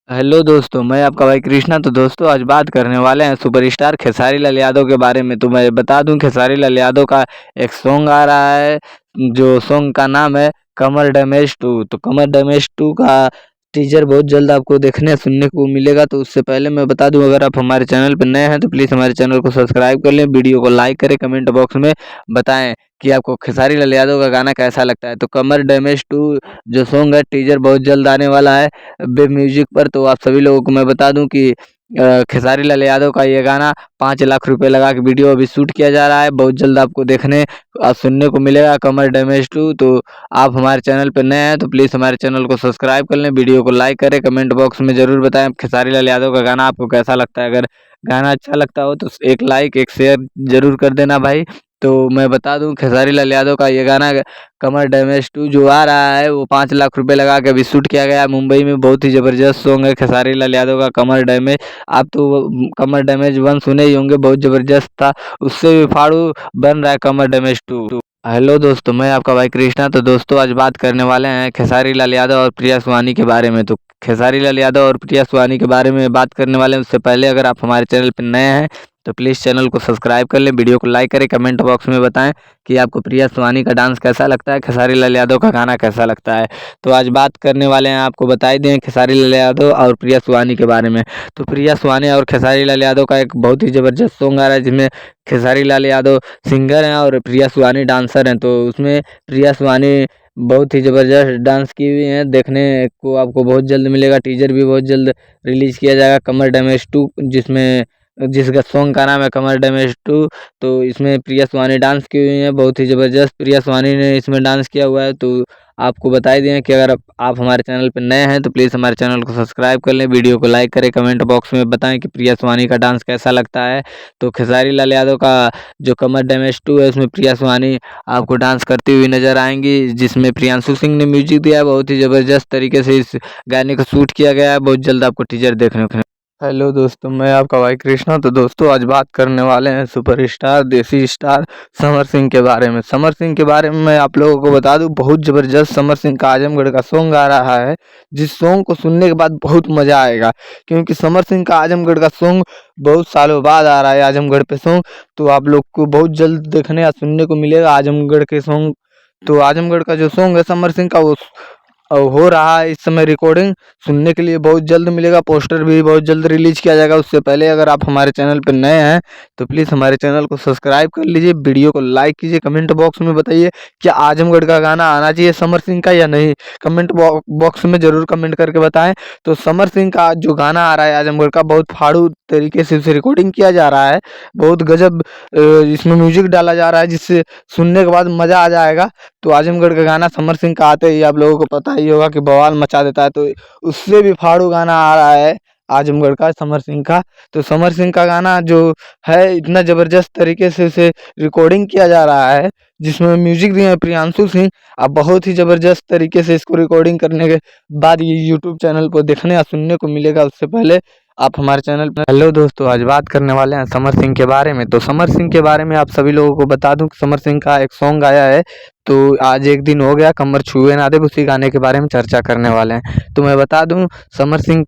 Hello दोस्तों, मैं आपका भाई कृष्णा। तो दोस्तों आज बात करने वाले हैं सुपरस्टार खेसारी लाल यादव के बारे में। तो मैं बता दूं, खेसारी लाल यादव का एक सॉन्ग आ रहा है, जो सॉन्ग का नाम है कमर डैमेज 2। तो कमर डैमेज 2 का टीजर बहुत जल्द आपको देखने सुनने को मिलेगा। तो उससे पहले मैं बता दूं, अगर आप हमारे चैनल पर नए हैं तो प्लीज़ हमारे चैनल को सब्सक्राइब कर लें, वीडियो को लाइक करें, कमेंट बॉक्स में बताएं कि आपको खेसारी लाल यादव का गाना कैसा लगता है। तो कमर डैमेज 2 जो सॉन्ग है, टीजर बहुत जल्द आने वाला है वेब म्यूजिक पर। तो आप सभी लोगों को मैं बता दूं कि खेसारी लाल यादव का ये गाना 5 लाख रुपए लगा के वीडियो अभी शूट किया जा रहा है। बहुत जल्द आपको देखने और सुनने को मिलेगा कमर डैमेज 2। तो आप हमारे चैनल पर नए हैं तो प्लीज़ हमारे चैनल को सब्सक्राइब कर लें, वीडियो को लाइक करें, कमेंट बॉक्स में ज़रूर बताएं खेसारी लाल यादव का गाना आपको कैसा लगता है। अगर गाना अच्छा लगता हो तो एक लाइक एक शेयर ज़रूर कर देना भाई। तो मैं बता दूं, खेसारी लाल यादव का ये गाना कमर डैमेज 2 जो आ रहा है वो 5 लाख रुपए लगा के अभी शूट किया गया है मुंबई में। बहुत ही ज़बरदस्त सॉन्ग है खेसारी लाल यादव का कमर डैमेज। आप तो कमर डैमेज 1 सुने ही होंगे, बहुत ज़बरदस्त था। उससे भी फाड़ू बन रहा है कमर डैमेज 2। हेलो दोस्तों, मैं आपका भाई कृष्णा। तो दोस्तों आज बात करने वाले हैं खेसारी लाल यादव और प्रिया सुहानी के बारे में। तो खेसारी लाल यादव और प्रिया सुहानी के बारे में बात करने वाले हैं। उससे पहले अगर आप हमारे चैनल पर नए हैं तो प्लीज़ चैनल को सब्सक्राइब कर लें, वीडियो को लाइक करें, कमेंट बॉक्स में बताएं कि आपको प्रिया सुहानी का डांस कैसा लगता है, खेसारी लाल यादव का गाना कैसा लगता है। तो आज बात करने वाले हैं, आपको बता ही दें, खेसारी लाल यादव और प्रिया सुहानी के बारे में। तो प्रिया सुहानी और खेसारी लाल यादव का एक बहुत ही ज़बरदस्त सॉन्ग आ रहा है, जिसमें खेसारी लाल यादव सिंगर हैं और प्रिया सुहानी डांसर हैं। तो उसमें प्रिया सुहानी बहुत ही ज़बरदस्त डांस की हुई हैं, देखने को आपको बहुत जल्द मिलेगा। टीजर भी बहुत जल्द रिलीज़ किया जाएगा कमर डैमेज 2, जिसका सॉन्ग का नाम है कमर डैमेज 2। तो इसमें प्रिया सुहानी डांस की हुई है, बहुत ही ज़बरदस्त प्रिया सुहानी ने इसमें डांस किया हुआ है। तो आपको बता ही दें कि अगर आप हमारे चैनल पर नए हैं तो प्लीज़ हमारे चैनल को सब्सक्राइब कर लें, वीडियो को लाइक करें, कमेंट बॉक्स में बताएं कि प्रिया सुहानी का डांस कैसा लगता है। तो खेसारी लाल यादव का जो कमर डैमेज 2 है, उसमें प्रिया सुहानी आपको डांस करती हुई नजर आएंगी, जिसमें प्रियांशु सिंह ने म्यूजिक दिया है। बहुत ही ज़बरदस्त तरीके से इस गाने को शूट किया गया है। बहुत जल्द आपको टीजर देखने को। हेलो दोस्तों, मैं आपका भाई कृष्णा। तो दोस्तों आज बात करने वाले हैं सुपरस्टार देसी स्टार समर सिंह के बारे में। समर सिंह के बारे में मैं आप लोगों को बता दूं, बहुत ज़बरदस्त समर सिंह का आजमगढ़ का सॉन्ग आ रहा है, जिस सॉन्ग को सुनने के बाद बहुत मज़ा आएगा। क्योंकि समर सिंह का आजमगढ़ का सॉन्ग बहुत सालों बाद आ रहा है, आजमगढ़ पे सॉन्ग। तो आप लोग को बहुत जल्द देखने या सुनने को मिलेगा आजमगढ़ के सॉन्ग। तो आजमगढ़ का जो सॉन्ग है समर सिंह का, वो हो रहा है इस समय रिकॉर्डिंग, सुनने के लिए बहुत जल्द मिलेगा। पोस्टर भी बहुत जल्द रिलीज किया जाएगा। उससे पहले अगर आप हमारे चैनल पर नए हैं तो प्लीज़ हमारे चैनल को सब्सक्राइब कर लीजिए, वीडियो को लाइक कीजिए, कमेंट बॉक्स में बताइए क्या आजमगढ़ का गाना आना चाहिए समर सिंह का या नहीं। कमेंट बॉक्स में ज़रूर कमेंट करके बताएं। तो समर सिंह का जो गाना आ रहा है आजमगढ़ का, बहुत फाड़ू तरीके से उसे रिकॉर्डिंग किया जा रहा है, बहुत गजब इसमें म्यूजिक डाला जा रहा है, जिससे सुनने के बाद मज़ा आ जाएगा। तो आजमगढ़ का गाना समर सिंह का आते ही आप लोगों को पता ही होगा कि बवाल मचा देता है। तो उससे भी फाड़ू गाना आ रहा है आजमगढ़ का समर सिंह का। तो समर सिंह का गाना जो है, इतना ज़बरदस्त तरीके से उसे रिकॉर्डिंग किया जा रहा है, जिसमें म्यूजिक दिए हैं प्रियांशु सिंह। अब बहुत ही ज़बरदस्त तरीके से इसको रिकॉर्डिंग करने के बाद ये यूट्यूब चैनल पर देखने या सुनने को मिलेगा। उससे पहले आप हमारे चैनल पर। हेलो दोस्तों, आज बात करने वाले हैं समर सिंह के बारे में। तो समर सिंह के बारे में आप सभी लोगों को बता दूं कि समर सिंह का एक सॉन्ग आया है। तो आज एक दिन हो गया, कमर छुए ना दे, उसी गाने के बारे में चर्चा करने वाले हैं। तो मैं बता दूं, समर सिंह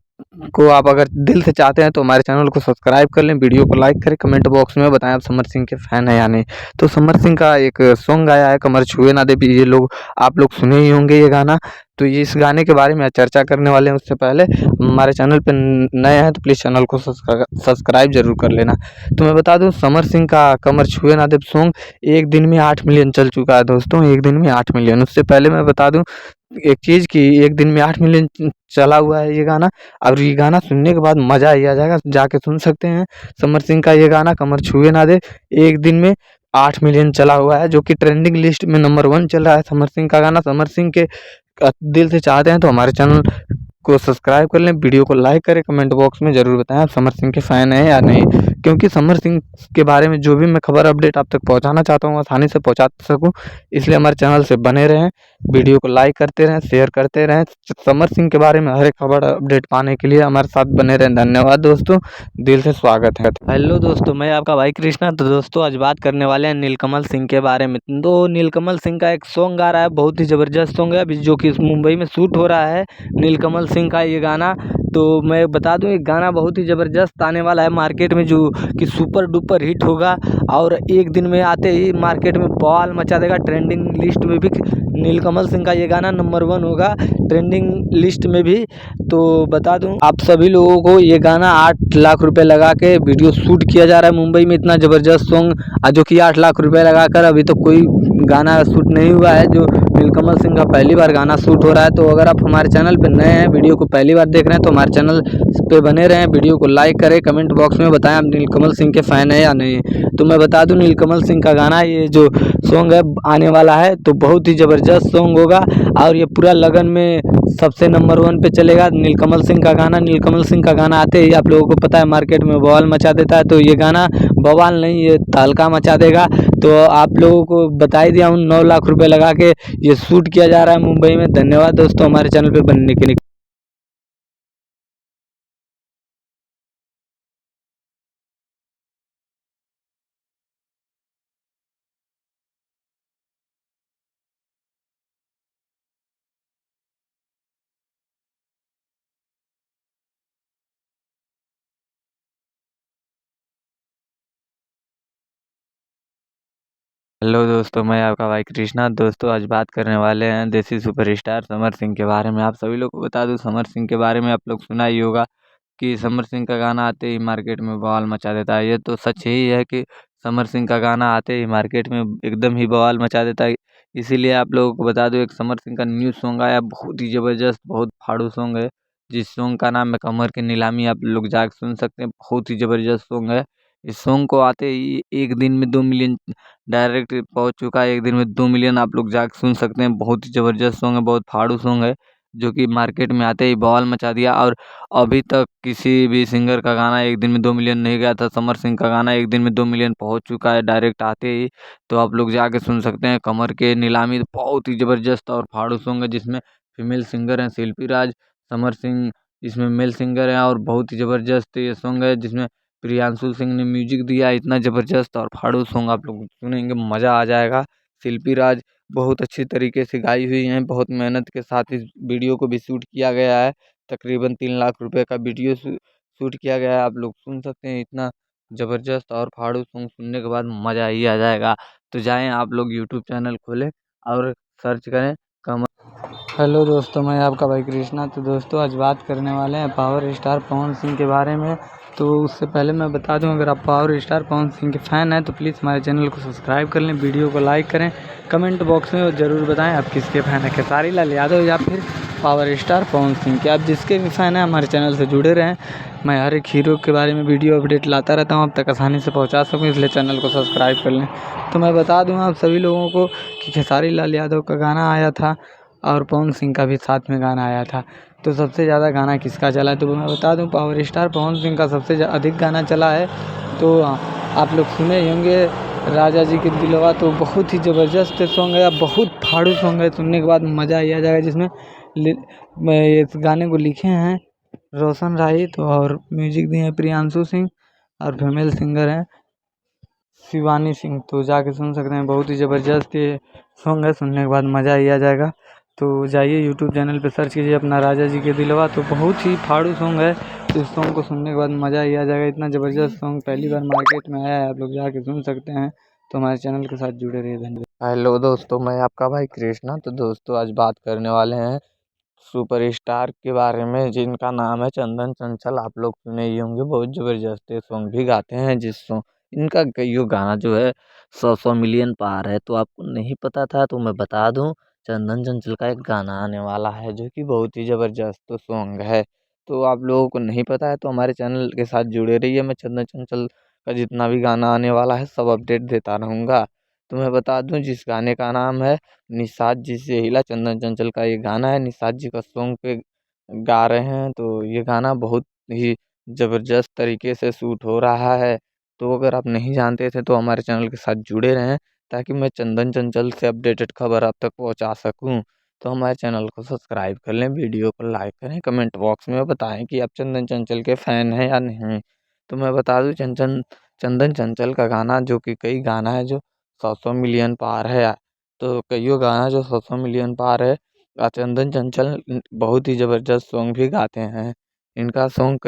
को आप अगर दिल से चाहते हैं तो हमारे चैनल को सब्सक्राइब कर लें, वीडियो को लाइक करें, कमेंट बॉक्स में बताएं आप समर सिंह के फैन हैं या नहीं। तो समर सिंह का एक सॉन्ग आया है कमर छुए ना दे, भी ये लोग आप लोग सुने ही होंगे ये गाना। तो ये इस गाने के बारे में आज चर्चा करने वाले हैं। उससे पहले हमारे चैनल पर नए हैं तो प्लीज़ चैनल को सब्सक्राइब जरूर कर लेना। तो मैं बता दूं, समर सिंह का कमर छुए ना दे सॉन्ग एक दिन में 8 मिलियन चल चुका है दोस्तों, एक दिन में 8 मिलियन। उससे पहले मैं बता दूं एक चीज़ कि एक दिन में 8 मिलियन चला हुआ है ये गाना। और ये गाना सुनने के बाद मज़ा ही आ जाएगा, जाके सुन सकते हैं समर सिंह का ये गाना कमर छुए ना दे। एक दिन में 8 मिलियन चला हुआ है, जो कि ट्रेंडिंग लिस्ट में नंबर 1 चल रहा है समर सिंह का गाना। समर सिंह के दिल से चाहते हैं तो हमारे चैनल को सब्सक्राइब कर लें, वीडियो को लाइक करें, कमेंट बॉक्स में ज़रूर बताएं आप समर सिंह के फ़ैन हैं या नहीं। क्योंकि समर सिंह के बारे में जो भी मैं खबर अपडेट आप तक पहुंचाना चाहता हूँ, आसानी से पहुंचा सकूँ, इसलिए हमारे चैनल से बने रहें, वीडियो को लाइक करते रहें, शेयर करते रहें। समर सिंह के बारे में हर एक खबर अपडेट पाने के लिए हमारे साथ बने रहें। धन्यवाद दोस्तों, दिल से स्वागत है। हेलो दोस्तों, मैं आपका भाई कृष्णा। तो दोस्तों आज बात करने वाले हैं नीलकमल सिंह के बारे में। तो नीलकमल सिंह का एक सॉन्ग आ रहा है, बहुत ही ज़बरदस्त सॉन्ग है अभी, जो कि मुंबई में शूट हो रहा है। नीलकमल सिंह का ये गाना। तो मैं बता दूं, एक गाना बहुत ही ज़बरदस्त आने वाला है मार्केट में, जो कि सुपर डुपर हिट होगा और एक दिन में आते ही मार्केट में बवाल मचा देगा। ट्रेंडिंग लिस्ट में भी नीलकमल सिंह का ये गाना नंबर 1 होगा ट्रेंडिंग लिस्ट में भी। तो बता दूं आप सभी लोगों को, ये गाना 8 लाख रुपए लगा के वीडियो शूट किया जा रहा है मुंबई में। इतना ज़बरदस्त सॉन्ग, जो कि 8 लाख रुपए लगाकर अभी तो कोई गाना शूट नहीं हुआ है। जो नीलकमल सिंह का पहली बार गाना शूट हो रहा है। तो अगर आप हमारे चैनल पर नए हैं, वीडियो को पहली बार देख रहे हैं, तो हमारे चैनल पे बने रहें, वीडियो को लाइक करें, कमेंट बॉक्स में बताएं आप नीलकमल सिंह के फ़ैन हैं या नहीं। तो मैं बता दूं, नीलकमल सिंह का गाना ये जो सॉन्ग है आने वाला है, तो बहुत ही ज़बरदस्त सॉन्ग होगा और ये पूरा लगन में सबसे नंबर 1 पे चलेगा नीलकमल सिंह का गाना। नीलकमल सिंह का गाना आते ही आप लोगों को पता है मार्केट में बवाल मचा देता है। तो ये गाना बवाल नहीं, ये तहलका मचा देगा। तो आप लोगों को बता ही दिया हूँ, 9 लाख रुपए लगा के ये शूट किया जा रहा है मुंबई में। धन्यवाद दोस्तों हमारे चैनल पे बनने के लिए। हेलो दोस्तों, मैं आपका भाई कृष्णा। दोस्तों आज बात करने वाले हैं देसी सुपरस्टार समर सिंह के बारे में। आप सभी लोग को बता दूं, समर सिंह के बारे में आप लोग सुना ही होगा कि समर सिंह का गाना आते ही मार्केट में बवाल मचा देता है। ये तो सच ही है कि समर सिंह का गाना आते ही मार्केट में एकदम ही बवाल मचा देता है। इसीलिए आप लोगों को बता दूं, एक समर सिंह का न्यू सॉन्ग आया, बहुत ही ज़बरदस्त, बहुत फाड़ू सॉन्ग है। जिस सॉन्ग का नाम है कमर की नीलामी, आप लोग जाकर सुन सकते हैं। बहुत ही ज़बरदस्त सॉन्ग है। इस सॉन्ग को आते ही एक दिन में 2 मिलियन डायरेक्ट पहुंच चुका है। एक दिन में 2 मिलियन आप लोग जाके सुन सकते हैं। बहुत ही ज़बरदस्त सॉन्ग है, बहुत फाड़ू सॉन्ग है, जो कि मार्केट में आते ही बवाल मचा दिया। और अभी तक किसी भी सिंगर का गाना एक दिन में 2 मिलियन नहीं गया था। समर सिंह का गाना एक दिन में 2 मिलियन पहुंच चुका है डायरेक्ट आते ही। तो आप लोग जाके सुन सकते हैं कमर के नीलामी। बहुत ही ज़बरदस्त और फाड़ू सॉन्ग है, जिसमें फीमेल सिंगर हैं शिल्पी राज, समर सिंह इसमें मेल सिंगर हैं। और बहुत ही ज़बरदस्त ये सॉन्ग है, जिसमें प्रियांशु सिंह ने म्यूजिक दिया। इतना ज़बरदस्त और फाड़ू सॉन्ग आप लोग सुनेंगे, मज़ा आ जाएगा। शिल्पी राज बहुत अच्छी तरीके से गाई हुई हैं, बहुत मेहनत के साथ इस वीडियो को भी शूट किया गया है। तकरीबन 3 लाख रुपए का वीडियो शूट किया गया है। आप लोग सुन सकते हैं, इतना ज़बरदस्त और फाड़ू सॉन्ग सुनने के बाद मज़ा ही आ जाएगा। तो जाएँ आप लोग यूट्यूब चैनल खोलें और सर्च करें कमर। हेलो दोस्तों, मैं आपका भाई कृष्णा। तो दोस्तों आज बात करने वाले हैं पावर स्टार पवन सिंह के बारे में। तो उससे पहले मैं बता दूं, अगर आप पावर स्टार पवन सिंह के फ़ैन हैं तो प्लीज़ हमारे चैनल को सब्सक्राइब कर लें, वीडियो को लाइक करें, कमेंट बॉक्स में ज़रूर बताएं आप किसके फ़ैन हैं, खेसारी लाल यादव या फिर पावर स्टार पवन सिंह के। आप जिसके भी फ़ैन हैं हमारे चैनल से जुड़े रहें। मैं हर एक हीरो के बारे में वीडियो अपडेट लाता रहता हूँ, आप तक आसानी से पहुँचा सकूँ, इसलिए चैनल को सब्सक्राइब कर लें। तो मैं बता दूँ आप सभी लोगों को कि खेसारी लाल यादव का गाना आया था और पवन सिंह का भी साथ में गाना आया था। तो सबसे ज़्यादा गाना किसका चला है, तो मैं बता दूं पावर स्टार पवन सिंह का सबसे अधिक गाना चला है। तो आप लोग सुने ही होंगे राजा जी के दिलवा। तो बहुत ही ज़बरदस्त सॉन्ग है, बहुत फाड़ू सॉन्ग है, सुनने के बाद मज़ा ही आ जाएगा। जिसमें इस गाने को लिखे हैं रोशन राही, तो और म्यूजिक दिए हैं प्रियांशु सिंह, और फीमेल सिंगर हैं शिवानी सिंह। तो जाके सुन सकते हैं, बहुत ही ज़बरदस्त ये सॉन्ग है, सुनने के बाद मज़ा ही आ जाएगा। तो जाइए यूट्यूब चैनल पे सर्च कीजिए अपना राजा जी के दिलवा। तो बहुत ही फाड़ू सॉन्ग है, तो इस सॉन्ग को सुनने के बाद मज़ा ही आ जाएगा। इतना ज़बरदस्त सॉन्ग पहली बार मार्केट में आया है, आप लोग जाके सुन सकते हैं। तो हमारे चैनल के साथ जुड़े रहिए, धन्यवाद। हेलो दोस्तों, मैं आपका भाई कृष्णा। तो दोस्तों आज बात करने वाले हैं सुपरस्टार के बारे में, जिनका नाम है चंदन चंचल। आप लोग सुने ही होंगे, बहुत ज़बरदस्त सॉन्ग भी गाते हैं। जिस सॉन्ग इनका कईयों गाना जो है 100 मिलियन पार है। तो आपको नहीं पता था तो मैं बता दूं, चंदन चंचल का एक गाना आने वाला है, जो कि बहुत ही ज़बरदस्त सॉन्ग है। तो आप लोगों को नहीं पता है तो हमारे चैनल के साथ जुड़े रहिए। मैं चंदन चंचल का जितना भी गाना आने वाला है सब अपडेट देता रहूँगा। तो मैं बता दूं, जिस गाने का नाम है निषाद जी से हिला, चंदन चंचल का ये गाना है, निषाद जी का सॉन्ग पे गा रहे हैं। तो ये गाना बहुत ही ज़बरदस्त तरीके से शूट हो रहा है। तो अगर आप नहीं जानते थे तो हमारे चैनल के साथ जुड़े रहें, ताकि मैं चंदन चंचल से अपडेटेड खबर आप तक पहुंचा सकूं। तो हमारे चैनल को सब्सक्राइब कर लें, वीडियो को लाइक करें, कमेंट बॉक्स में बताएं कि आप चंदन चंचल के फ़ैन हैं या नहीं। तो मैं बता दूं, चंचन चंदन चंचल का गाना, जो कि कई गाना है जो 100 मिलियन पार है, तो कईयों गाना जो 100 मिलियन पार है, चंदन चंचल बहुत ही ज़बरदस्त सॉन्ग भी गाते हैं। इनका सॉन्ग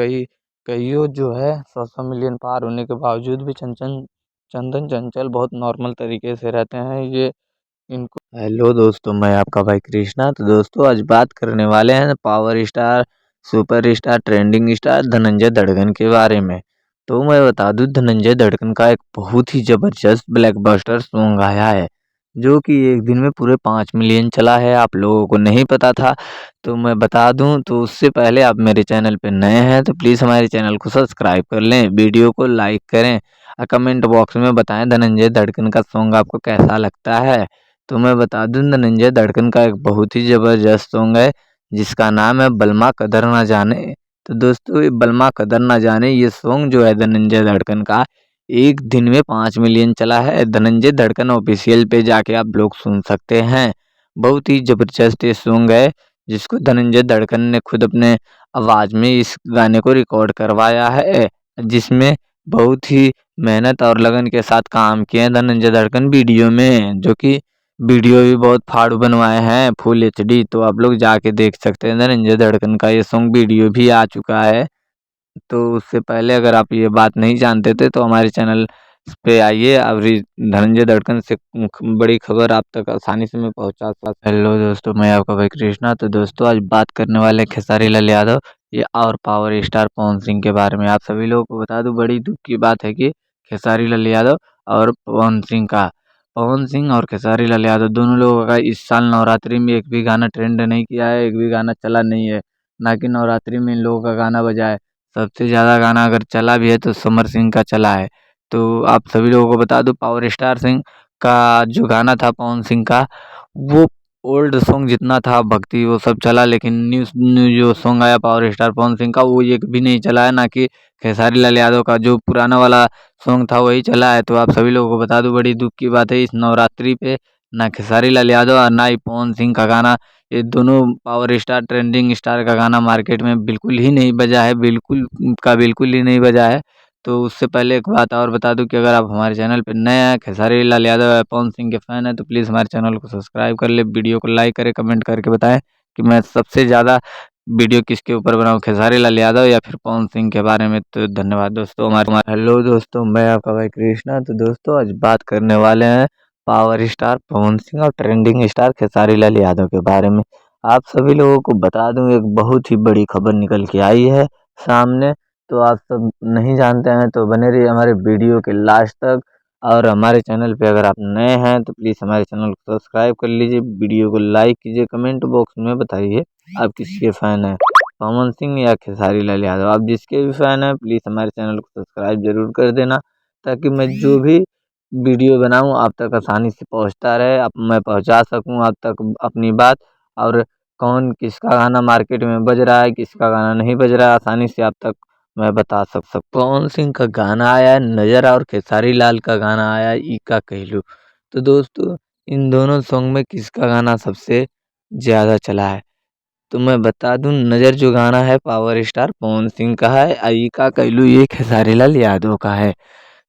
कईयों जो है 100 मिलियन पार होने के बावजूद भी चंदन चंचल बहुत नॉर्मल तरीके से रहते हैं। ये इनको हेलो दोस्तों, मैं आपका भाई कृष्णा। तो दोस्तों आज बात करने वाले हैं power star, superstar, trending star Dhananjay धड़कन के बारे में। तो मैं बता दूं, धनंजय धड़कन का एक बहुत ही ज़बरदस्त ब्लॉकबस्टर सॉन्ग आया है, जो कि एक दिन में पूरे 5 मिलियन चला है। आप लोगों को नहीं पता था तो मैं बता दूं। तो उससे पहले आप मेरे चैनल पे नए हैं तो प्लीज़ हमारे चैनल को सब्सक्राइब कर लें, वीडियो को लाइक करें और कमेंट बॉक्स में बताएं धनंजय धड़कन का सॉन्ग आपको कैसा लगता है। तो मैं बता दूं, धनंजय धड़कन का एक बहुत ही ज़बरदस्त सॉन्ग है जिसका नाम है बलमा कदर ना जाने। तो दोस्तों ये बलमा कदर ना जाने ये सॉन्ग जो है धनंजय धड़कन का एक दिन में 5 मिलियन चला है। धनंजय धड़कन ऑफिशियल पे जाके आप लोग सुन सकते हैं। बहुत ही ज़बरदस्त ये सॉन्ग है जिसको धनंजय धड़कन ने खुद अपने आवाज़ में इस गाने को रिकॉर्ड करवाया है, जिसमें बहुत ही मेहनत और लगन के साथ काम किए हैं धनंजय धड़कन वीडियो में, जो कि वीडियो भी बहुत फाड़ू बनवाए हैं फुल एचडी। तो आप लोग जाके देख सकते हैं, धनंजय धड़कन का ये सॉन्ग वीडियो भी आ चुका है। तो उससे पहले अगर आप ये बात नहीं जानते थे तो हमारे चैनल पे आइए, और धनंजय धड़कन से बड़ी खबर आप तक आसानी से मैं पहुंचा सकता। हेलो दोस्तों, मैं आपका भाई कृष्णा। तो दोस्तों आज बात करने वाले हैं खेसारी लाल यादव ये और पावर स्टार पवन सिंह के बारे में। आप सभी लोगों को बता दूं, बड़ी दुख की बात है कि खेसारी लाल यादव और पवन सिंह और खेसारी लाल यादव दोनों लोगों का इस साल नवरात्रि में एक भी गाना ट्रेंड नहीं किया है, एक भी गाना चला नहीं है। ना कि नवरात्रि में इन लोगों का गाना बजा है। सबसे ज़्यादा गाना अगर चला भी है तो समर सिंह का चला है। तो आप सभी लोगों को बता दूं, पावर स्टार सिंह का जो गाना था पवन सिंह का, वो ओल्ड सॉन्ग जितना था भक्ति वो सब चला, लेकिन न्यू न्यू जो सॉन्ग आया पावर स्टार पवन सिंह का वो एक भी नहीं चला है। ना कि खेसारी लाल यादव का जो पुराना वाला सॉन्ग था वही चला है। तो आप सभी लोगों को बता दूं, बड़ी दुख की बात है इस नवरात्रि पे ना खेसारी लाल यादव और ना ही पवन सिंह का गाना, ये दोनों पावर स्टार ट्रेंडिंग स्टार का गाना मार्केट में बिल्कुल ही नहीं बजा है, बिल्कुल का बिल्कुल ही नहीं बजा है। तो उससे पहले एक बात और बता दूं कि अगर आप हमारे चैनल पे नए हैं, खेसारी लाल यादव या पवन सिंह के फैन हैं, तो प्लीज़ हमारे चैनल को सब्सक्राइब कर ले, वीडियो को लाइक करें, कमेंट करके बताएं कि मैं सबसे ज़्यादा वीडियो किसके ऊपर बनाऊं, खेसारी लाल यादव या फिर पवन सिंह के बारे में। तो धन्यवाद दोस्तों। हमारे हेलो दोस्तों, मैं आपका भाई कृष्णा। तो दोस्तों आज बात करने वाले हैं पावर स्टार पवन सिंह और ट्रेंडिंग स्टार खेसारी लाल यादव के बारे में। आप सभी लोगों को बता दूं, एक बहुत ही बड़ी खबर निकल के आई है सामने। तो आप सब नहीं जानते हैं तो बने रहिए हमारे वीडियो के लास्ट तक। और हमारे चैनल पे अगर आप नए हैं तो प्लीज़ हमारे चैनल को सब्सक्राइब कर लीजिए, वीडियो को लाइक कीजिए, कमेंट बॉक्स में बताइए आप किसके फ़ैन हैं, पवन सिंह या खेसारी लाल यादव। आप जिसके भी फ़ैन हैं प्लीज़ हमारे चैनल को सब्सक्राइब ज़रूर कर देना, ताकि मैं जो भी वीडियो बनाऊँ आप तक आसानी से पहुँचता रहे, आप मैं पहुँचा सकूँ आप तक अपनी बात। और कौन किसका गाना मार्केट में बज रहा है, किसका गाना नहीं बज रहा है, आसानी से आप तक मैं बता सकता। पवन सिंह का गाना आया है नज़र और खेसारी लाल का गाना आया है इक्का कहलू। तो दोस्तों इन दोनों सॉन्ग में किसका गाना सबसे ज़्यादा चला है? तो मैं बता दूं, नज़र जो गाना है पावर स्टार पवन सिंह का है, इक्का कहलू ये खेसारी लाल यादव का है।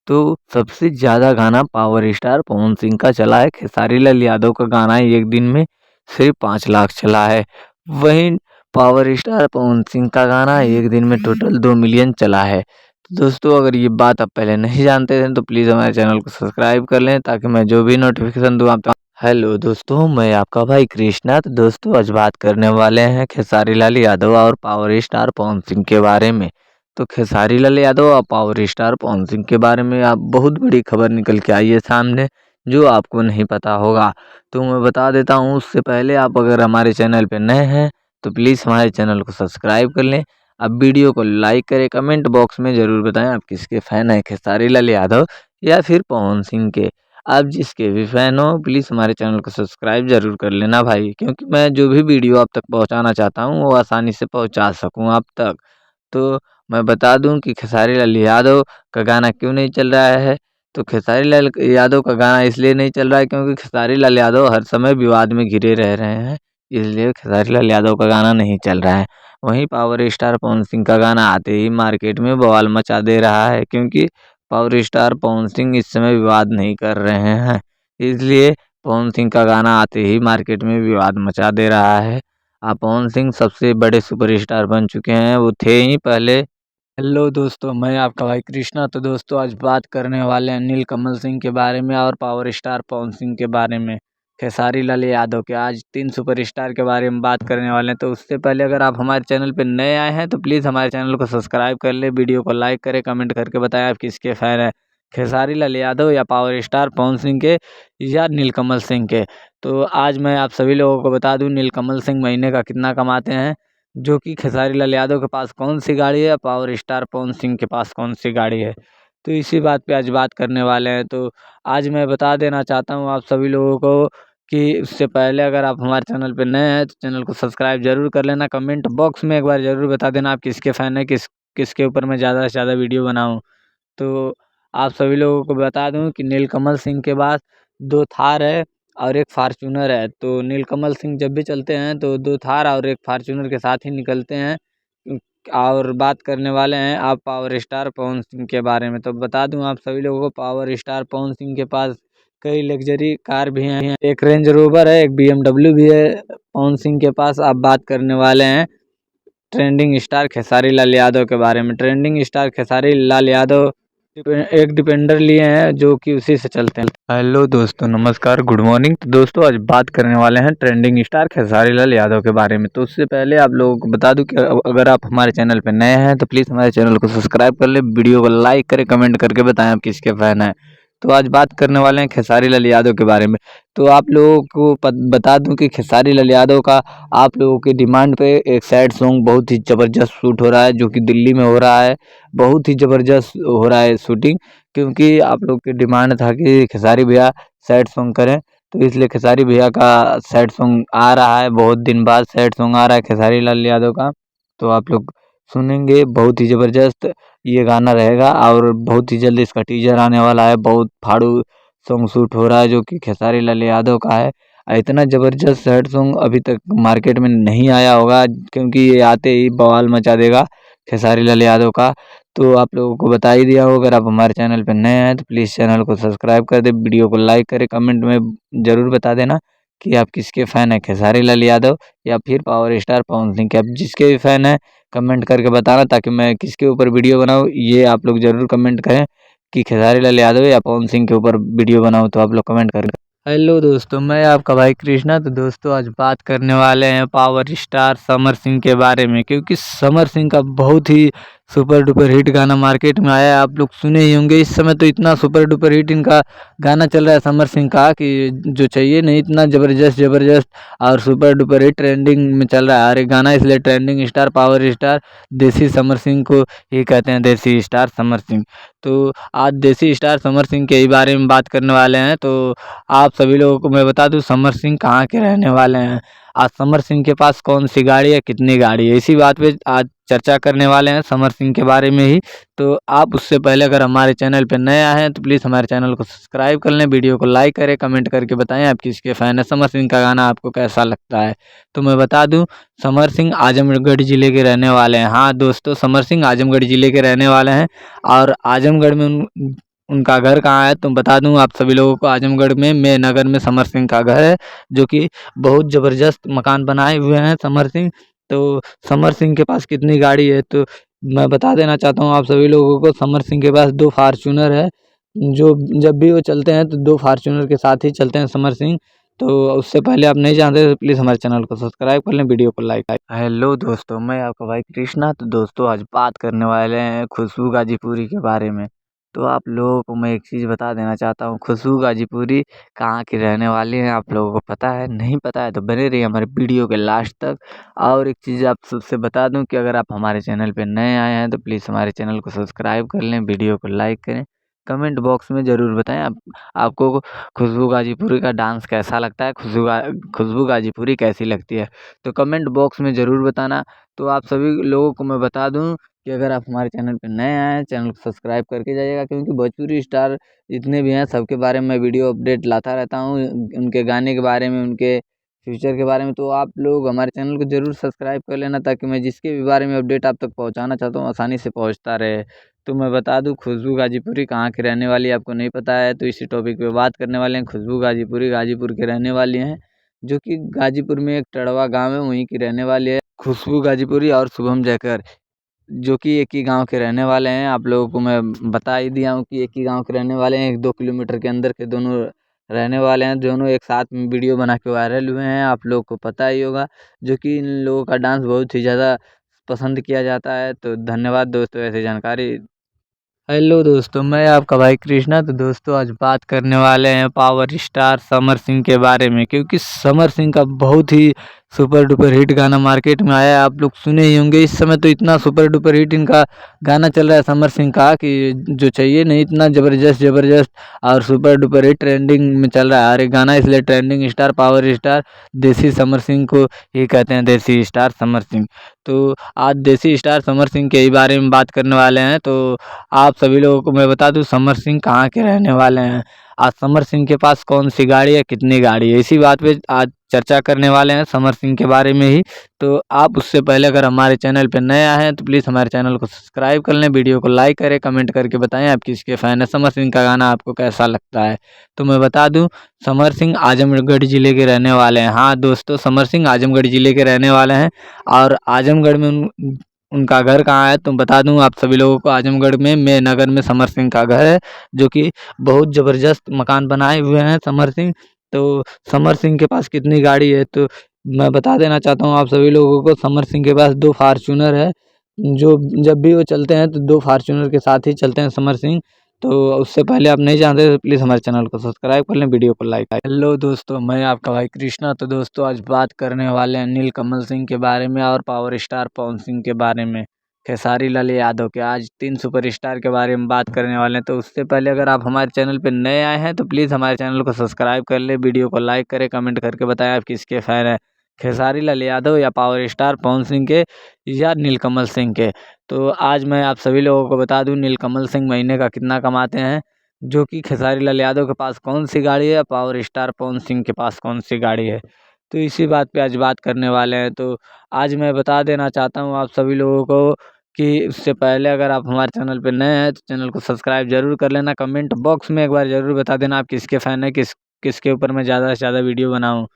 तो सबसे ज़्यादा गाना पावर स्टार पवन सिंह का चला है, खेसारी लाल यादव का गाना एक दिन में सिर्फ 5 लाख चला है। वहीं पावर स्टार पवन सिंह का गाना एक दिन में टोटल 2 मिलियन चला है। तो दोस्तों अगर ये बात आप पहले नहीं जानते थे तो प्लीज़ हमारे चैनल को सब्सक्राइब कर लें, ताकि मैं जो भी नोटिफिकेशन दूँ आप तक। हेलो दोस्तों, मैं आपका भाई कृष्णा। तो दोस्तों आज बात करने वाले हैं खेसारी लाल यादव और पावर स्टार पवन सिंह के बारे में। तो खेसारी लाल यादव और पावर स्टार पवन सिंह के बारे में आप बहुत बड़ी खबर निकल के आई है सामने, जो आपको नहीं पता होगा। तो मैं बता देता हूँ उससे पहले, आप अगर हमारे चैनल पे नए हैं तो प्लीज़ हमारे चैनल को सब्सक्राइब कर लें। अब वीडियो को लाइक करें, कमेंट बॉक्स में ज़रूर बताएं आप किसके फ़ैन हैं, खेसारी लाल यादव या फिर पवन सिंह के। आप जिसके भी फ़ैन हो प्लीज़ हमारे चैनल को सब्सक्राइब ज़रूर कर लेना भाई, क्योंकि मैं जो भी वीडियो आप तक पहुँचाना चाहता हूँ वो आसानी से पहुँचा सकूँ आप तक। तो मैं बता दूं कि खेसारी लाल यादव का गाना क्यों नहीं चल रहा है। तो खेसारी लाल यादव का गाना इसलिए नहीं चल रहा है क्योंकि खेसारी लाल यादव हर समय विवाद में घिरे रह रहे हैं, इसलिए खेसारी लाल यादव का गाना नहीं चल रहा है। वहीं पावर स्टार पवन सिंह का गाना आते ही मार्केट में बवाल मचा दे रहा है, क्योंकि पावर स्टार पवन सिंह इस समय विवाद नहीं कर रहे हैं, इसलिए पवन सिंह का गाना आते ही मार्केट में विवाद मचा दे रहा है। पवन सिंह सबसे बड़े सुपरस्टार बन चुके हैं, वो थे ही पहले। हेलो दोस्तों, मैं आपका भाई कृष्णा। तो दोस्तों आज बात करने वाले हैं नीलकमल सिंह के बारे में और पावर स्टार पवन सिंह के बारे में, खेसारी लाल यादव के। आज 3 सुपरस्टार के बारे में बात करने वाले हैं। तो उससे पहले अगर आप हमारे चैनल पर नए आए हैं तो प्लीज़ हमारे चैनल को सब्सक्राइब कर ले, वीडियो को लाइक करें, कमेंट करके बताएं आप किसके फ़ैन हैं, खेसारी लाल यादव या पावर स्टार पवन सिंह के या नीलकमल सिंह के। तो आज मैं आप सभी लोगों को बता दूं नीलकमल सिंह महीने का कितना कमाते हैं, जो कि खेसारी लाल यादव के पास कौन सी गाड़ी है, पावर स्टार पवन सिंह के पास कौन सी गाड़ी है। तो इसी बात पे आज बात करने वाले हैं। तो आज मैं बता देना चाहता हूँ आप सभी लोगों को कि उससे पहले अगर आप हमारे चैनल पे नए हैं तो चैनल को सब्सक्राइब ज़रूर कर लेना। कमेंट बॉक्स में एक बार ज़रूर बता देना आप किसके फ़ैन हैं, किसके ऊपर मैं ज़्यादा से ज़्यादा वीडियो बनाऊँ। तो आप सभी लोगों को बता दूं कि नीलकमल सिंह के पास 2 थार है और 1 फार्च्यूनर है। तो नीलकमल सिंह जब भी चलते हैं तो 2 थार और 1 फार्च्यूनर के साथ ही निकलते हैं। और बात करने वाले हैं आप पावर स्टार पवन सिंह के बारे में। तो बता दूं आप सभी लोगों को पावर स्टार पवन सिंह के पास कई लग्जरी कार भी हैं, एक रेंज रोवर है, एक BMW भी है पवन सिंह के पास। आप बात करने वाले हैं ट्रेंडिंग स्टार खेसारी लाल यादव के बारे में। ट्रेंडिंग स्टार खेसारी लाल यादव एक डिपेंडर लिए हैं जो कि उसी से चलते हैं। हेलो दोस्तों, नमस्कार, गुड मॉर्निंग। तो दोस्तों आज बात करने वाले हैं ट्रेंडिंग स्टार खेसारी लाल यादव के बारे में। तो उससे पहले आप लोगों को बता दूं कि अगर आप हमारे चैनल पर नए हैं तो प्लीज़ हमारे चैनल को सब्सक्राइब कर ले, वीडियो को लाइक करें, कमेंट करके बताएं आप किसके फ़ैन हैं। तो आज बात करने वाले हैं खेसारी लाल यादव के बारे में। तो आप लोगों को बता दूं कि खेसारी लाल यादव का आप लोगों की डिमांड पे एक सैड सॉन्ग बहुत ही ज़बरदस्त शूट हो रहा है, जो कि दिल्ली में हो रहा है। बहुत ही ज़बरदस्त हो रहा है शूटिंग, क्योंकि आप लोग की डिमांड था कि खेसारी भैया सैड सॉन्ग करें। तो इसलिए खेसारी भैया का सैड सॉन्ग आ रहा है, बहुत दिन बाद सैड सॉन्ग आ रहा है खेसारी लाल यादव का। तो आप लोग सुनेंगे, बहुत ही ज़बरदस्त ये गाना रहेगा और बहुत ही जल्द इसका टीजर आने वाला है। बहुत फाड़ू सॉन्ग शूट हो रहा है जो कि खेसारी लाल यादव का है। इतना ज़बरदस्त सैड सॉन्ग अभी तक मार्केट में नहीं आया होगा, क्योंकि ये आते ही बवाल मचा देगा खेसारी लाल यादव का। तो आप लोगों को बता ही दिया हो। अगर आप हमारे चैनल पर नए हैं तो प्लीज़ चैनल को सब्सक्राइब कर दें, वीडियो को लाइक करें, कमेंट में ज़रूर बता देना कि आप किसके फ़ैन हैं, खेसारी लाल यादव या फिर पावर स्टार पवन सिंह के। आप जिसके भी फ़ैन हैं कमेंट करके बताना, ताकि मैं किसके ऊपर वीडियो बनाऊँ ये आप लोग ज़रूर कमेंट करें कि खेसारी लाल यादव या पवन सिंह के ऊपर वीडियो बनाऊँ, तो आप लोग कमेंट करें। हेलो दोस्तों, मैं आपका भाई कृष्णा। तो दोस्तों आज बात करने वाले हैं पावर स्टार समर सिंह के बारे में, क्योंकि समर सिंह का बहुत ही सुपर डुपर हिट गाना मार्केट में आया है। आप लोग सुने ही होंगे। इस समय तो इतना सुपर डुपर हिट इनका गाना चल रहा है समर सिंह का कि जो चाहिए नहीं, इतना ज़बरदस्त ज़बरदस्त और सुपर डुपर हिट ट्रेंडिंग में चल रहा है हर एक गाना। इसलिए ट्रेंडिंग स्टार पावर स्टार देसी समर सिंह को ही कहते हैं, देसी स्टार समर सिंह। तो आज देसी स्टार समर सिंह के ही बारे में बात करने वाले हैं। तो आप सभी लोगों को मैं बता दूं समर सिंह कहाँ के रहने वाले हैं, आज समर सिंह के पास कौन सी गाड़ी है, कितनी गाड़ी है, इसी बात पे आज चर्चा करने वाले हैं समर सिंह के बारे में ही। तो आप उससे पहले अगर हमारे चैनल पे नए आए हैं तो प्लीज़ हमारे चैनल को सब्सक्राइब कर लें, वीडियो को लाइक करें, कमेंट करके बताएं आप किसके फ़ैन हैं, समर सिंह का गाना आपको कैसा लगता है। तो मैं बता दूं समर सिंह आजमगढ़ ज़िले के रहने वाले हैं। हाँ दोस्तों, समर सिंह आजमगढ़ ज़िले के रहने वाले हैं और आजमगढ़ में उनका घर कहाँ है तो बता दूं आप सभी लोगों को, आजमगढ़ में नगर में समर सिंह का घर है, जो कि बहुत ज़बरदस्त मकान बनाए हुए हैं समर सिंह। तो समर सिंह के पास कितनी गाड़ी है तो मैं बता देना चाहता हूँ आप सभी लोगों को। समर सिंह के पास 2 फार्च्यूनर है, जो जब भी वो चलते हैं तो 2 फार्च्यूनर के साथ ही चलते हैं समर सिंह। तो उससे पहले आप नहीं जानते तो प्लीज़ हमारे चैनल को सब्सक्राइब कर लें, वीडियो को लाइक। हेलो दोस्तों, मैं आपका भाई कृष्णा। तो दोस्तों आज बात करने वाले हैं खुशबू गाजीपुरी के बारे में। तो आप लोगों को मैं एक चीज़ बता देना चाहता हूँ, खुशबू गाजीपुरी कहाँ की रहने वाली हैं। आप लोगों को पता है, नहीं पता है तो बने रहिए हमारे वीडियो के लास्ट तक। और एक चीज़ आप सबसे बता दूं कि अगर आप हमारे चैनल पे नए आए हैं तो प्लीज़ हमारे चैनल को सब्सक्राइब कर लें, वीडियो को लाइक करें, कमेंट बॉक्स में ज़रूर बताएं आपको खुशबू गाजीपुरी का डांस कैसा लगता है, खुशबू गाजीपुरी कैसी लगती है, तो कमेंट बॉक्स में ज़रूर बताना। तो आप सभी लोगों को मैं बता दूं कि अगर आप हमारे चैनल पे नए आए हैं चैनल को सब्सक्राइब करके जाइएगा, क्योंकि भोजपुरी स्टार जितने भी हैं सबके बारे में मैं वीडियो अपडेट लाता रहता हूँ, उनके गाने के बारे में, उनके फ्यूचर के बारे में। तो आप लोग हमारे चैनल को ज़रूर सब्सक्राइब कर लेना, ताकि मैं जिसके भी बारे में अपडेट आप तक पहुँचाना चाहता हूँ आसानी से पहुँचता रहे। तो मैं बता दूं खुशबू गाजीपुरी कहाँ की रहने वाली है, आपको नहीं पता है तो इसी टॉपिक पे बात करने वाले हैं। खुशबू गाजीपुरी गाजीपुर के रहने वाली हैं, जो कि गाजीपुर में एक टड़वा गांव है वहीं की रहने वाली है। खुशबू गाजीपुरी और शुभम जयकर जो कि एक ही गांव के रहने वाले हैं। आप लोगों को मैं बता ही दिया हूँ कि एक ही गांव के रहने वाले हैं, 1-2 किलोमीटर के अंदर के दोनों रहने वाले हैं। दोनों एक साथ में वीडियो बना के वायरल हुए हैं, आप लोगों को पता ही होगा, जो कि इन लोगों का डांस बहुत ही ज़्यादा पसंद किया जाता है। तो धन्यवाद दोस्तों ऐसी जानकारी। हेलो दोस्तों, मैं आपका भाई कृष्णा। तो दोस्तों आज बात करने वाले हैं पावर स्टार समर सिंह के बारे में, क्योंकि समर सिंह का बहुत ही सुपर डुपर हिट गाना मार्केट में आया है, आप लोग सुने ही होंगे। इस समय तो इतना सुपर डुपर हिट इनका गाना चल रहा है समर सिंह का कि जो चाहिए नहीं, इतना ज़बरदस्त ज़बरदस्त और सुपर डुपर हिट ट्रेंडिंग में चल रहा है हर एक गाना। इसलिए ट्रेंडिंग स्टार पावर स्टार देसी समर सिंह को ही कहते हैं, देसी स्टार समर सिंह। तो आज देसी स्टार समर सिंह के ही बारे में बात करने वाले हैं। तो आप सभी लोगों को मैं बता दूं समर सिंह कहाँ के रहने वाले हैं, आज समर सिंह के पास कौन सी गाड़ी है, कितनी गाड़ी है, इसी बात पे आज चर्चा करने वाले हैं समर सिंह के बारे में ही। तो आप उससे पहले अगर हमारे चैनल पे नए आए हैं तो प्लीज़ हमारे चैनल को सब्सक्राइब कर लें, वीडियो को लाइक करें, कमेंट करके बताएं आप किसके फ़ैन है, समर सिंह का गाना आपको कैसा लगता है। तो मैं बता दूं समर सिंह आजमगढ़ ज़िले के रहने वाले हैं। हाँ दोस्तों, समर सिंह आजमगढ़ ज़िले के रहने वाले हैं और आजमगढ़ में उनका घर कहाँ है तो बता दूं आप सभी लोगों को, आजमगढ़ में नगर में समर सिंह का घर है, जो कि बहुत ज़बरदस्त मकान बनाए हुए हैं समर सिंह। तो समर सिंह के पास कितनी गाड़ी है तो मैं बता देना चाहता हूँ आप सभी लोगों को, समर सिंह के पास 2 फार्चूनर है, जो जब भी वो चलते हैं तो 2 फार्चूनर के साथ ही चलते हैं समर सिंह। तो उससे पहले आप नहीं जानते तो प्लीज़ हमारे चैनल को सब्सक्राइब कर लें, वीडियो को लाइक। हेलो दोस्तों, मैं आपका भाई कृष्णा। तो दोस्तों आज बात करने वाले हैं नीलकमल सिंह के बारे में और पावर स्टार पवन सिंह के बारे में, खेसारी लाल यादव के। आज 3 सुपरस्टार के बारे में बात करने वाले हैं। तो उससे पहले अगर आप हमारे चैनल पर नए आए हैं तो प्लीज़ हमारे चैनल को सब्सक्राइब कर लें, वीडियो को लाइक करें, कमेंट करके बताएं आप किसके फ़ैन हैं, खेसारी लाल यादव या पावर स्टार पवन सिंह के या नीलकमल सिंह के। तो आज मैं आप सभी लोगों को बता दूं नीलकमल सिंह महीने का कितना कमाते हैं, जो कि खेसारी लाल यादव के पास कौन सी गाड़ी है, पावर स्टार पवन सिंह के पास कौन सी गाड़ी है। तो इसी बात पे आज बात करने वाले हैं। तो आज मैं बता देना चाहता हूँ आप सभी लोगों को कि उससे पहले अगर आप हमारे चैनल पे नए हैं तो चैनल को सब्सक्राइब जरूर कर लेना, कमेंट बॉक्स में एक बार ज़रूर बता देना आप किसके फ़ैन हैं, किसके ऊपर मैं ज़्यादा से ज़्यादा वीडियो बनाऊँ।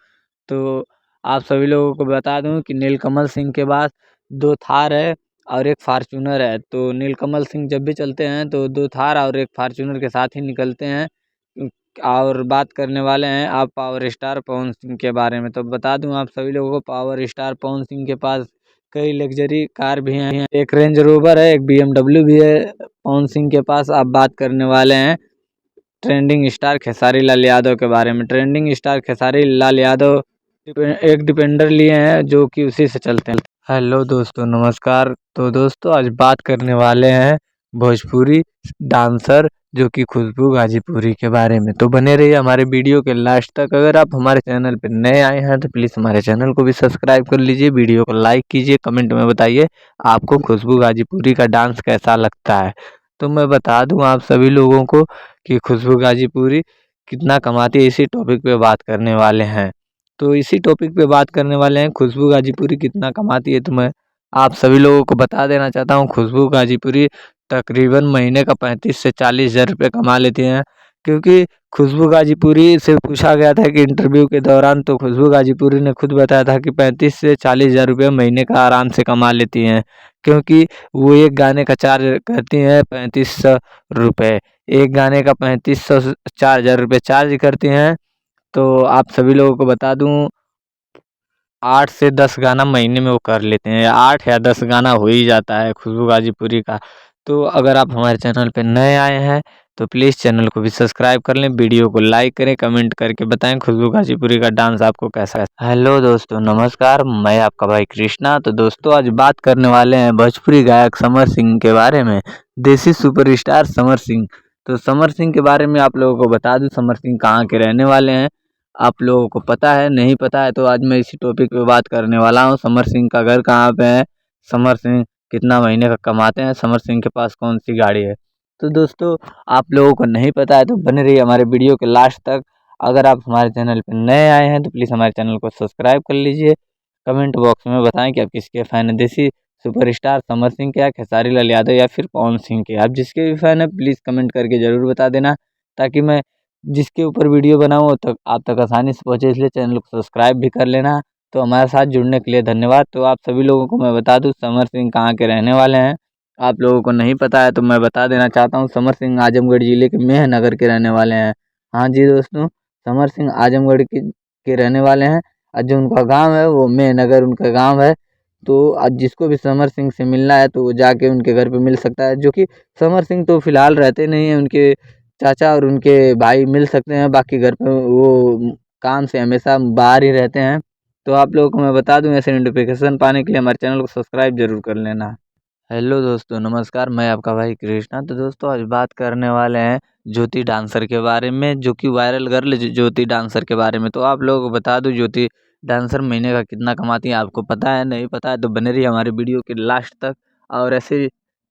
तो आप सभी लोगों को बता दूं कि नीलकमल सिंह के पास 2 थार है और 1 फार्चूनर है। तो नीलकमल सिंह जब भी चलते हैं तो 2 थार और 1 फार्चूनर के साथ ही निकलते हैं। और बात करने वाले हैं आप पावर स्टार पवन सिंह के बारे में। तो बता दूं आप सभी लोगों को पावर स्टार पवन सिंह के पास कई लग्जरी कार भी हैं, एक रेंज रोवर है, एक BMW भी है पवन सिंह के पास। आप बात करने वाले हैं ट्रेंडिंग स्टार खेसारी लाल यादव के बारे में। ट्रेंडिंग स्टार खेसारी लाल यादव एक डिपेंडर लिए हैं जो कि उसी से चलते हैं। हेलो दोस्तों, नमस्कार। तो दोस्तों आज बात करने वाले हैं भोजपुरी डांसर जो कि खुशबू गाजीपुरी के बारे में। तो बने रहिए हमारे वीडियो के लास्ट तक। अगर आप हमारे चैनल पर नए आए हैं तो प्लीज़ हमारे चैनल को भी सब्सक्राइब कर लीजिए, वीडियो को लाइक कीजिए, कमेंट में बताइए आपको खुशबू गाजीपुरी का डांस कैसा लगता है। तो मैं बता दूं आप सभी लोगों को कि खुशबू गाजीपुरी कितना कमाती है, इसी टॉपिक पे बात करने वाले हैं। तो इसी टॉपिक पे बात करने वाले हैं खुशबू गाजीपुरी कितना कमाती है। तो मैं आप सभी लोगों को बता देना चाहता हूँ खुशबू गाजीपुरी तकरीबन महीने का 35 से 40 हज़ार रुपये कमा लेती हैं, क्योंकि खुशबू गाजीपुरी से पूछा गया था कि इंटरव्यू के दौरान, तो खुशबू गाजीपुरी ने खुद बताया था कि 35 से 40 हज़ार रुपये महीने का आराम से कमा लेती हैं, क्योंकि वो एक गाने का चार्ज करती हैं 3500 रुपये, एक गाने का 3500 से 4000 रुपये चार्ज करती हैं। तो आप सभी लोगों को बता दूं 8 से 10 गाना महीने में वो कर लेते हैं, 8 या 10 गाना हो ही जाता है खुशबू गाजीपुरी का। तो अगर आप हमारे चैनल पे नए आए हैं तो प्लीज़ चैनल को भी सब्सक्राइब कर लें, वीडियो को लाइक करें, कमेंट करके बताएं खुशबू गाजीपुरी का डांस आपको कैसा है। हेलो दोस्तों, नमस्कार। मैं आपका भाई कृष्णा। तो दोस्तों आज बात करने वाले हैं भोजपुरी गायक समर सिंह के बारे में, देसी सुपरस्टार समर सिंह। तो समर सिंह के बारे में आप लोगों को बता दूं समर सिंह कहाँ के रहने वाले हैं, आप लोगों को पता है नहीं पता है तो आज मैं इसी टॉपिक पे बात करने वाला हूँ। समर सिंह का घर कहाँ पे है, समर सिंह कितना महीने का कमाते हैं, समर सिंह के पास कौन सी गाड़ी है। तो दोस्तों आप लोगों को नहीं पता है तो बने रहिए हमारे वीडियो के लास्ट तक। अगर आप हमारे चैनल पर नए आए हैं तो प्लीज़ हमारे चैनल को सब्सक्राइब कर लीजिए, कमेंट बॉक्स में बताएं कि आप किसके फ़ैन हैं, देसी सुपरस्टार समर सिंह के या खेसारी लाल यादव या फिर पवन सिंह के। आप जिसके भी फ़ैन हैं प्लीज़ कमेंट करके ज़रूर बता देना, ताकि मैं जिसके ऊपर वीडियो बनाऊँ वो तक आप तक आसानी से पहुँचे। इसलिए चैनल को सब्सक्राइब भी कर लेना। तो हमारे साथ जुड़ने के लिए धन्यवाद। तो आप सभी लोगों को मैं बता दूँ समर सिंह कहाँ के रहने वाले हैं। आप लोगों को नहीं पता है तो मैं बता देना चाहता हूँ, समर सिंह आजमगढ़ ज़िले के मेहनगर के रहने वाले हैं। हाँ जी दोस्तों, समर सिंह आजमगढ़ के रहने वाले हैं और जो उनका गांव है वो मेहनगर उनका गांव है। तो आज जिसको भी समर सिंह से मिलना है तो वो जाके उनके घर पे मिल सकता है। जो कि समर सिंह तो फिलहाल रहते नहीं हैं, उनके चाचा और उनके भाई मिल सकते हैं, बाकी घर पे वो काम से हमेशा बाहर ही रहते हैं। तो आप लोगों को मैं बता दूं, ऐसे नोटिफिकेशन पाने के लिए हमारे चैनल को सब्सक्राइब जरूर कर लेना। हेलो दोस्तों, नमस्कार, मैं आपका भाई कृष्णा। तो दोस्तों आज बात करने वाले हैं ज्योति डांसर के बारे में, जो कि वायरल गर्ल ज्योति डांसर के बारे में। तो आप लोगों को बता दूं ज्योति डांसर महीने का कितना कमाती है, आपको पता है नहीं पता है तो बने रहिए हमारी वीडियो के लास्ट तक। और ऐसे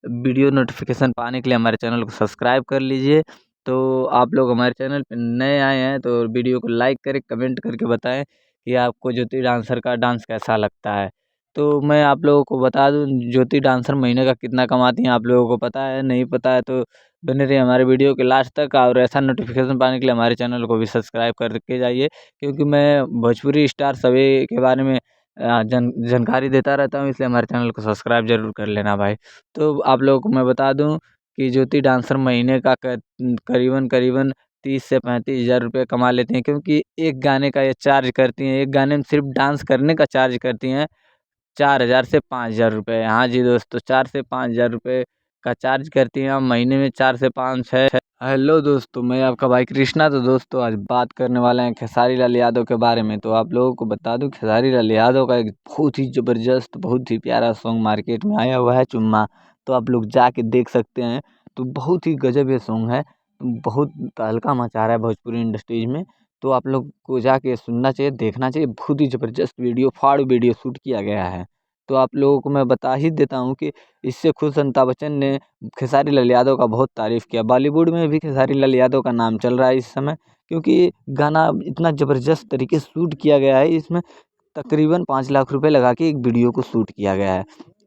वीडियो नोटिफिकेशन पाने के लिए हमारे चैनल को सब्सक्राइब कर लीजिए। तो आप लोग हमारे चैनल पर नए आए हैं तो वीडियो को लाइक करें, कमेंट करके बताएं कि आपको ज्योति डांसर का डांस कैसा लगता है। तो मैं आप लोगों को बता दूं ज्योति डांसर महीने का कितना कमाती हैं, आप लोगों को पता है नहीं पता है तो बने रहिए हमारे वीडियो के लास्ट तक। और ऐसा नोटिफिकेशन पाने के लिए हमारे चैनल को भी सब्सक्राइब करके जाइए, क्योंकि मैं भोजपुरी स्टार सभी के बारे में जानकारी देता रहता हूँ। इसलिए हमारे चैनल को सब्सक्राइब जरूर कर लेना भाई। तो आप लोगों को मैं बता दूं कि ज्योति डांसर महीने का करीबन करीबन 30 से 35 हज़ार रुपये कमा लेती हैं, क्योंकि एक गाने का ये चार्ज करती हैं, एक गाने में सिर्फ डांस करने का चार्ज करती हैं 4,000 से 5,000 रुपये। हाँ जी दोस्तों, 4 से 5,000 रुपये का चार्ज करती हैं, हम महीने में 4 से 5 है। हेलो दोस्तों, मैं आपका भाई कृष्णा। तो दोस्तों आज बात करने वाले हैं खेसारी लाल यादव के बारे में। तो आप लोगों को बता दूं खेसारी लाल यादव का एक बहुत ही ज़बरदस्त बहुत ही प्यारा सॉन्ग मार्केट में आया हुआ है, चुम्मा। तो आप लोग जाके देख सकते हैं। तो बहुत ही गजब ये सॉन्ग है, बहुत तहलका मचा रहा है भोजपुरी इंडस्ट्रीज में। तो आप लोग को जाके सुनना चाहिए, देखना चाहिए। बहुत ही ज़बरदस्त वीडियो फाड़ वीडियो शूट किया गया है। तो आप लोगों को मैं बता ही देता हूँ कि इससे खुद अमिताभ बच्चन ने खेसारी लाल यादव का बहुत तारीफ़ किया। बॉलीवुड में भी खेसारी लाल यादव का नाम चल रहा है इस समय, क्योंकि गाना इतना ज़बरदस्त तरीके से शूट किया गया है। इसमें तकरीबन 5 लाख रुपए लगा के एक वीडियो को शूट किया गया है।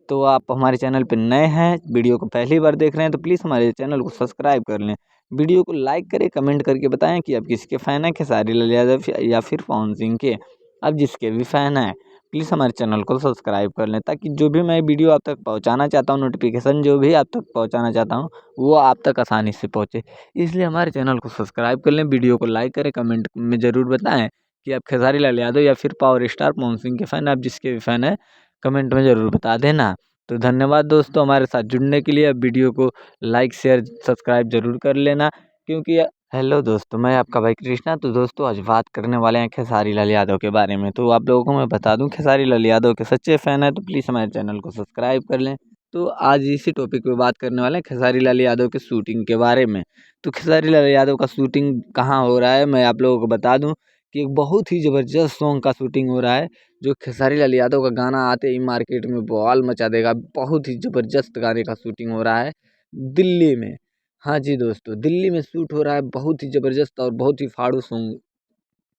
तो आप हमारे चैनल पे नए हैं, वीडियो को पहली बार देख रहे हैं तो प्लीज़ हमारे चैनल को सब्सक्राइब कर लें। वीडियो को लाइक करें, कमेंट करके बताएं कि आप किसके फ़ैन हैं, खेसारी लाल यादव या फिर पवन सिंह के। आप जिसके भी फ़ैन हैं प्लीज़ हमारे चैनल को सब्सक्राइब कर लें, ताकि जो भी मैं वीडियो आप तक पहुंचाना चाहता हूं, नोटिफिकेशन जो भी आप तक पहुंचाना चाहता हूं वो आप तक आसानी से पहुंचे। इसलिए हमारे चैनल को सब्सक्राइब कर लें, वीडियो को लाइक करें, कमेंट में ज़रूर बताएं कि आप खेसारी लाल यादव या फिर पावर स्टार पवन सिंह के फ़ैन। आप जिसके भी फ़ैन हैं कमेंट में ज़रूर बता देना। तो धन्यवाद दोस्तों हमारे साथ जुड़ने के लिए। अब वीडियो को लाइक शेयर सब्सक्राइब ज़रूर कर लेना, क्योंकि हेलो दोस्तों, मैं आपका भाई कृष्णा। तो दोस्तों आज बात करने वाले हैं खेसारी लाल यादव के बारे में। तो आप लोगों को मैं बता दूं खेसारी लाल यादव के सच्चे फ़ैन हैं तो प्लीज़ हमारे चैनल को सब्सक्राइब कर लें। तो आज इसी टॉपिक पे बात करने वाले हैं खेसारी लाल यादव के शूटिंग के बारे में। तो खेसारी लाल यादव का शूटिंग कहाँ हो रहा है मैं आप लोगों को बता दूं कि एक बहुत ही ज़बरदस्त सॉन्ग का शूटिंग हो रहा है, जो खेसारी लाल यादव का गाना आते ही मार्केट में बवाल मचा देगा। बहुत ही ज़बरदस्त गाने का शूटिंग हो रहा है दिल्ली में। हाँ जी दोस्तों, दिल्ली में शूट हो रहा है, बहुत ही ज़बरदस्त और बहुत ही फाड़ू सॉन्ग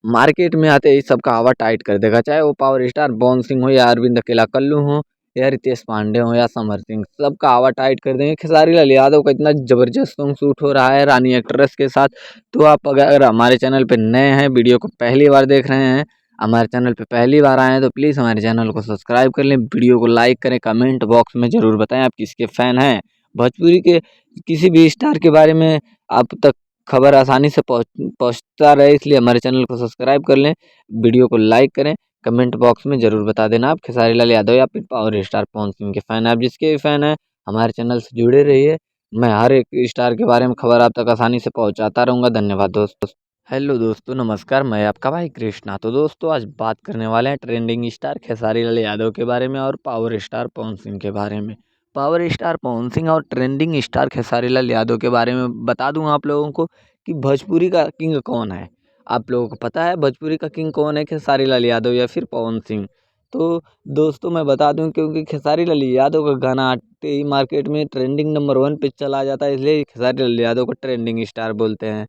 मार्केट में आते ही सबका हवा टाइट कर देगा। चाहे वो पावर स्टार पवन सिंह हो या अरविंद अकेला कल्लू हो या रितेश पांडे हो या समर सिंह, सबका हवा टाइट कर देंगे। खेसारी लाल यादव का इतना ज़बरदस्त सॉन्ग शूट हो रहा है रानी एक्ट्रेस के साथ। तो आप अगर हमारे चैनल पे नए हैं, वीडियो को पहली बार देख रहे हैं, हमारे चैनल पे पहली बार आए हैं तो प्लीज़ हमारे चैनल को सब्सक्राइब कर लें, वीडियो को लाइक करें, कमेंट बॉक्स में ज़रूर बताएं आप किसके फ़ैन हैं। भोजपुरी के किसी भी स्टार के बारे में आप तक खबर आसानी से पहुँचता रहे, इसलिए हमारे चैनल को सब्सक्राइब कर लें, वीडियो को लाइक करें, कमेंट बॉक्स में ज़रूर बता देना आप खेसारी लाल यादव या फिर पावर स्टार पवन सिंह के फ़ैन हैं। आप जिसके भी फ़ैन हैं हमारे चैनल से जुड़े रहिए। मैं हर एक स्टार के बारे में खबर आप तक आसानी से पहुँचाता रहूँगा। धन्यवाद दोस्तों। हेलो दोस्तों, नमस्कार, मैं आपका भाई कृष्णा। तो दोस्तों आज बात करने वाले हैं ट्रेंडिंग स्टार खेसारी लाल यादव के बारे में और पावर स्टार पवन सिंह के बारे में। पावर स्टार पवन सिंह और ट्रेंडिंग स्टार खेसारी लाल यादव के बारे में बता दूं आप लोगों को कि भोजपुरी का किंग कौन है। आप लोगों को पता है भोजपुरी का किंग कौन है, खेसारी लाल यादव या फिर पवन सिंह। तो दोस्तों मैं बता दूं, क्योंकि खेसारी लाल यादव का गाना आते ही मार्केट में ट्रेंडिंग नंबर 1 पे चला जाता है, इसलिए खेसारी लाल यादव को ट्रेंडिंग स्टार बोलते हैं।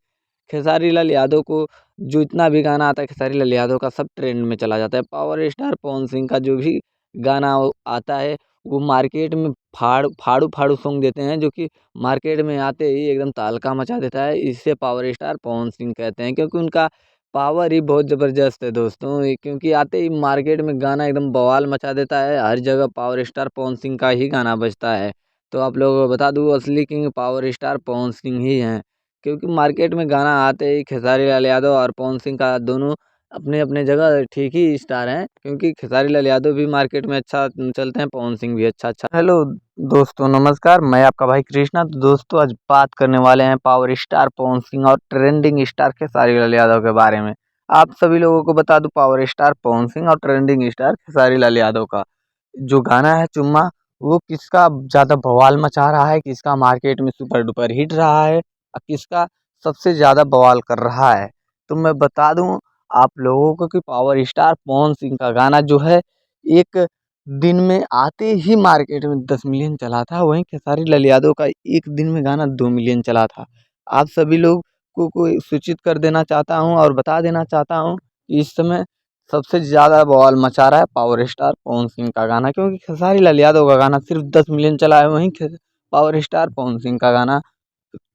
खेसारी लाल यादव को जो इतना भी गाना आता है खेसारी लाल यादव का सब ट्रेंड में चला जाता है। पावर स्टार पवन सिंह का जो भी गाना आता है वो मार्केट में फाड़ू फाड़ू सॉन्ग देते हैं, जो कि मार्केट में आते ही एकदम तहलका मचा देता है। इसे पावर स्टार पवन सिंह कहते हैं, क्योंकि उनका पावर ही बहुत ज़बरदस्त है दोस्तों। क्योंकि आते ही मार्केट में गाना एकदम बवाल मचा देता है, हर जगह पावर स्टार पवन सिंह का ही गाना बजता है। तो आप लोगों को बता दूँ, असली king power star Pawan Singh ही हैं। क्योंकि मार्केट में गाना आते ही खेसारी लाल यादव और पवन सिंह का दोनों अपने अपने जगह ठीक ही स्टार हैं। क्योंकि खेसारी लाल यादव भी मार्केट में अच्छा चलते हैं, पवन सिंह भी अच्छा हेलो दोस्तों, नमस्कार। मैं आपका भाई कृष्णा। तो दोस्तों, आज बात करने वाले हैं पावर स्टार पवन सिंह और ट्रेंडिंग स्टार खेसारी लाल यादव के बारे में। आप सभी लोगों को बता दूं, पावर स्टार पवन सिंह और ट्रेंडिंग स्टार खेसारी लाल यादव का जो गाना है चुम्मा, वो किसका ज़्यादा बवाल मचा रहा है, किसका मार्केट में सुपर डुपर हिट रहा है और किसका सबसे ज़्यादा बवाल कर रहा है। तो मैं बता दूं आप लोगों को कि पावर स्टार पवन सिंह का गाना जो है, एक दिन में आते ही मार्केट में 10 मिलियन चला था। वहीं खेसारी लाल यादव का एक दिन में गाना 2 मिलियन चला था। आप सभी लोग को सूचित कर देना चाहता हूँ और बता देना चाहता हूँ कि इस समय सबसे ज़्यादा बवाल मचा रहा है पावर स्टार पवन सिंह का गाना। क्योंकि खेसारी लाल यादव का गाना सिर्फ 10 मिलियन चला है, वहीं पावर स्टार पवन सिंह का गाना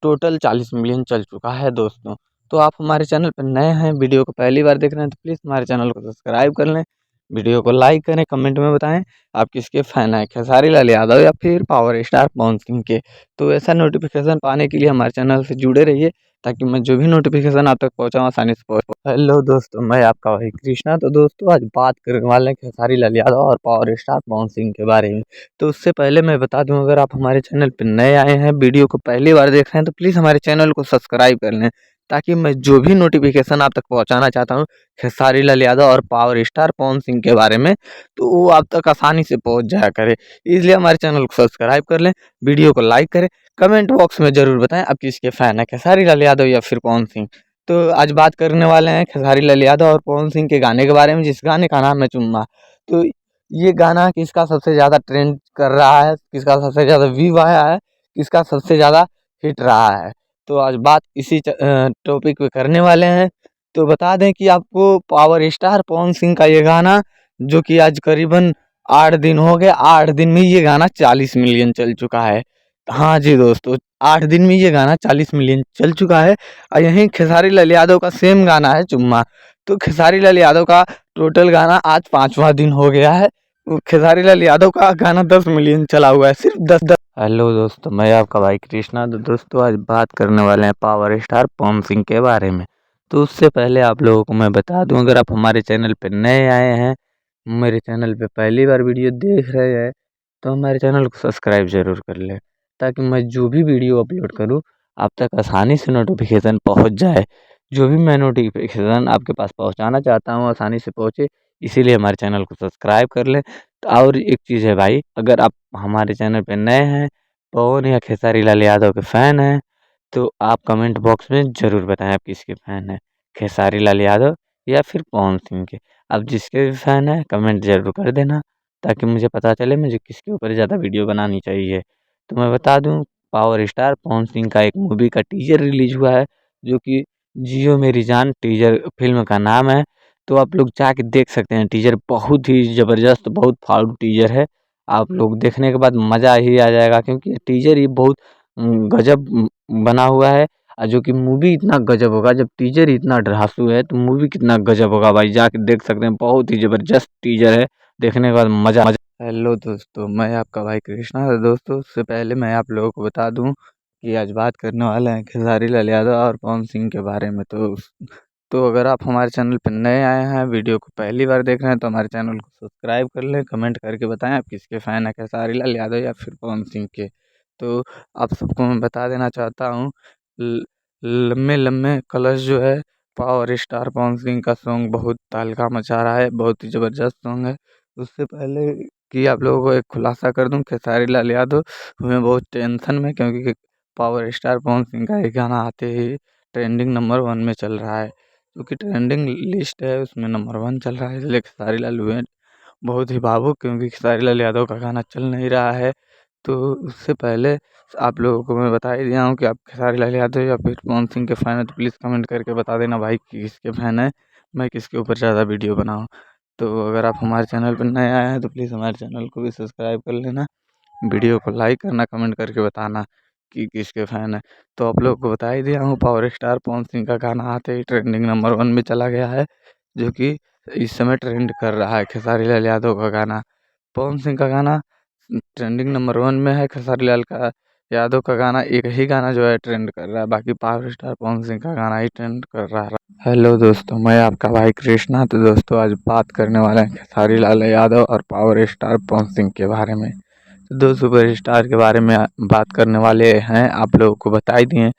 टोटल 40 मिलियन चल चुका है दोस्तों। तो आप हमारे चैनल पर नए हैं, वीडियो को पहली बार देख रहे हैं, तो प्लीज़ हमारे चैनल को सब्सक्राइब कर लें, वीडियो को लाइक करें, कमेंट में बताएं आप किसके फ़ैन हैं, खेसारी लाल यादव या फिर पावर स्टार पवन सिंह के। तो ऐसा नोटिफिकेशन पाने के लिए हमारे चैनल से जुड़े रहिए, ताकि मैं जो भी नोटिफिकेशन आप तक पहुँचाऊँ आसानी से पहुँच। हेलो दोस्तों, मैं आपका भाई कृष्णा। तो दोस्तों, आज बात करने वाले हैं खेसारी लाल यादव और पावर स्टार पवन सिंह के बारे में। तो उससे पहले मैं बता दूं, अगर आप हमारे चैनल पर नए आए हैं, वीडियो को पहली बार देख रहे हैं, तो प्लीज़ हमारे चैनल को सब्सक्राइब कर लें, ताकि मैं जो भी नोटिफिकेशन आप तक पहुंचाना चाहता हूं खेसारी लाल यादव और पावर स्टार पवन सिंह के बारे में, तो वो आप तक आसानी से पहुंच जाया करे। इसलिए हमारे चैनल को सब्सक्राइब कर लें, वीडियो को लाइक करें, कमेंट बॉक्स में ज़रूर बताएं आप किसके फ़ैन हैं, खेसारी लाल यादव या फिर पवन सिंह। तो आज बात करने वाले हैं खेसारी लाल यादव और पवन सिंह के गाने के बारे में, जिस गाने का नाम है चुम्मा। तो ये गाना किसका सबसे ज़्यादा ट्रेंड कर रहा है, किसका सबसे ज़्यादा व्यू आया है, किसका सबसे ज़्यादा हिट रहा है। तो आज बात इसी टॉपिक पे करने वाले हैं। तो बता दें कि आपको पावर स्टार पवन सिंह का ये गाना, जो कि आज करीबन 8 दिन हो गए, 8 दिन में ये गाना 40 मिलियन चल चुका है। हाँ जी दोस्तों, 8 दिन में ये गाना 40 मिलियन चल चुका है। और यहीं खेसारी लाल यादव का सेम गाना है चुम्मा। तो खेसारी लाल यादव का टोटल गाना आज 5वां दिन हो गया है। खेसारी लाल यादव का गाना 10 मिलियन चला हुआ है, सिर्फ 10। हेलो दोस्तों, मैं आपका भाई कृष्णा। तो दोस्तों, आज बात करने वाले हैं पावर स्टार पवन सिंह के बारे में। तो उससे पहले आप लोगों को मैं बता दूं, अगर आप हमारे चैनल पर नए आए हैं, मेरे चैनल पे पहली बार वीडियो देख रहे हैं, तो हमारे चैनल को सब्सक्राइब ज़रूर कर लें, ताकि मैं जो भी वीडियो अपलोड करूं आप तक आसानी से नोटिफिकेशन पहुंच जाए। जो भी मैं नोटिफिकेशन आपके पास पहुंचाना चाहता हूं आसानी से पहुंचे, इसीलिए हमारे चैनल को सब्सक्राइब कर लें। तो और एक चीज़ है भाई, अगर आप हमारे चैनल पे नए हैं, पवन या खेसारी लाल यादव के फ़ैन हैं, तो आप कमेंट बॉक्स में ज़रूर बताएं आप किसके फ़ैन हैं, खेसारी लाल यादव या फिर पवन सिंह के। आप जिसके भी फ़ैन हैं कमेंट ज़रूर कर देना, ताकि मुझे पता चले मुझे किसके ऊपर ज़्यादा वीडियो बनानी चाहिए। तो मैं बता दूं, पावर स्टार पवन सिंह का एक मूवी का टीज़र रिलीज़ हुआ है, जो कि जियो मेरी जान टीज़र फ़िल्म का नाम है। तो आप लोग जाके देख सकते हैं, टीज़र बहुत ही ज़बरदस्त, बहुत फाड़ू टीज़र है। आप लोग देखने के बाद मज़ा ही आ जाएगा, क्योंकि टीज़र ही बहुत गज़ब बना हुआ है। जो कि मूवी इतना गज़ब होगा, जब टीज़र ही इतना धांसू है तो मूवी कितना गज़ब होगा भाई, जाके देख सकते हैं। बहुत ही ज़बरदस्त टीज़र है, देखने के बाद मज़ा मज़ा। हेलो दोस्तों, मैं आपका भाई कृष्णा। तो दोस्तों, उससे पहले मैं आप लोगों को बता दूं कि आज बात करने वाले हैं खेसारी लाल यादव और पवन सिंह के बारे में। तो अगर आप हमारे चैनल पर नए आए हैं, वीडियो को पहली बार देख रहे हैं, तो हमारे चैनल को सब्सक्राइब कर लें, कमेंट करके बताएं आप किसके फ़ैन हैं, खेसारी लाल यादव या फिर पवन सिंह के। तो आप सबको मैं बता देना चाहता हूँ, लम्बे लम्बे कलश जो है, पावर स्टार पवन सिंह का सॉन्ग बहुत तहलका मचा रहा है, बहुत ही ज़बरदस्त सॉन्ग है। उससे पहले कि आप लोगों को एक खुलासा कर दूं, खेसारी लाल यादव हमें बहुत टेंशन में, क्योंकि पावर स्टार पवन सिंह का एक गाना आते ही ट्रेंडिंग नंबर 1 में चल रहा है, क्योंकि ट्रेंडिंग लिस्ट है उसमें नंबर 1 चल रहा है। इसलिए खेसारी लाल हुए बहुत ही भावुक, क्योंकि खेसारी लाल यादव का गाना चल नहीं रहा है। तो उससे पहले आप लोगों को मैं बता ही दिया हूँ कि आप खेसारी लाल यादव या फिर पवन सिंह के फ़ैन हैं, तो प्लीज़ कमेंट करके बता देना भाई कि किसके फ़ैन हैं, मैं किसके ऊपर ज़्यादा वीडियो बनाऊँ। तो अगर आप हमारे चैनल पर नए आए हैं तो प्लीज़ हमारे चैनल को भी सब्सक्राइब कर लेना, वीडियो को लाइक करना, कमेंट करके बताना कि किसके फ़ैन हैं। तो आप लोगों को बता ही दिया हूँ, पावर स्टार पवन सिंह का गाना आते ही ट्रेंडिंग नंबर 1 में चला गया है, जो कि इस समय ट्रेंड कर रहा है। खेसारी लाल यादव का गाना, पवन सिंह का गाना ट्रेंडिंग नंबर 1 में है। खेसारी लाल का यादव का गाना एक ही गाना जो है ट्रेंड कर रहा है, बाकी पावर स्टार पवन सिंह का गाना ही ट्रेंड कर रहा है। हेलो दोस्तों, मैं आपका भाई कृष्णा। तो दोस्तों आज बात करने वाले हैं खेसारी लाल यादव और पावर स्टार पवन सिंह के बारे में। तो दो सुपर स्टार के बारे में बात करने वाले हैं, आप लोगों को बता ही दिए।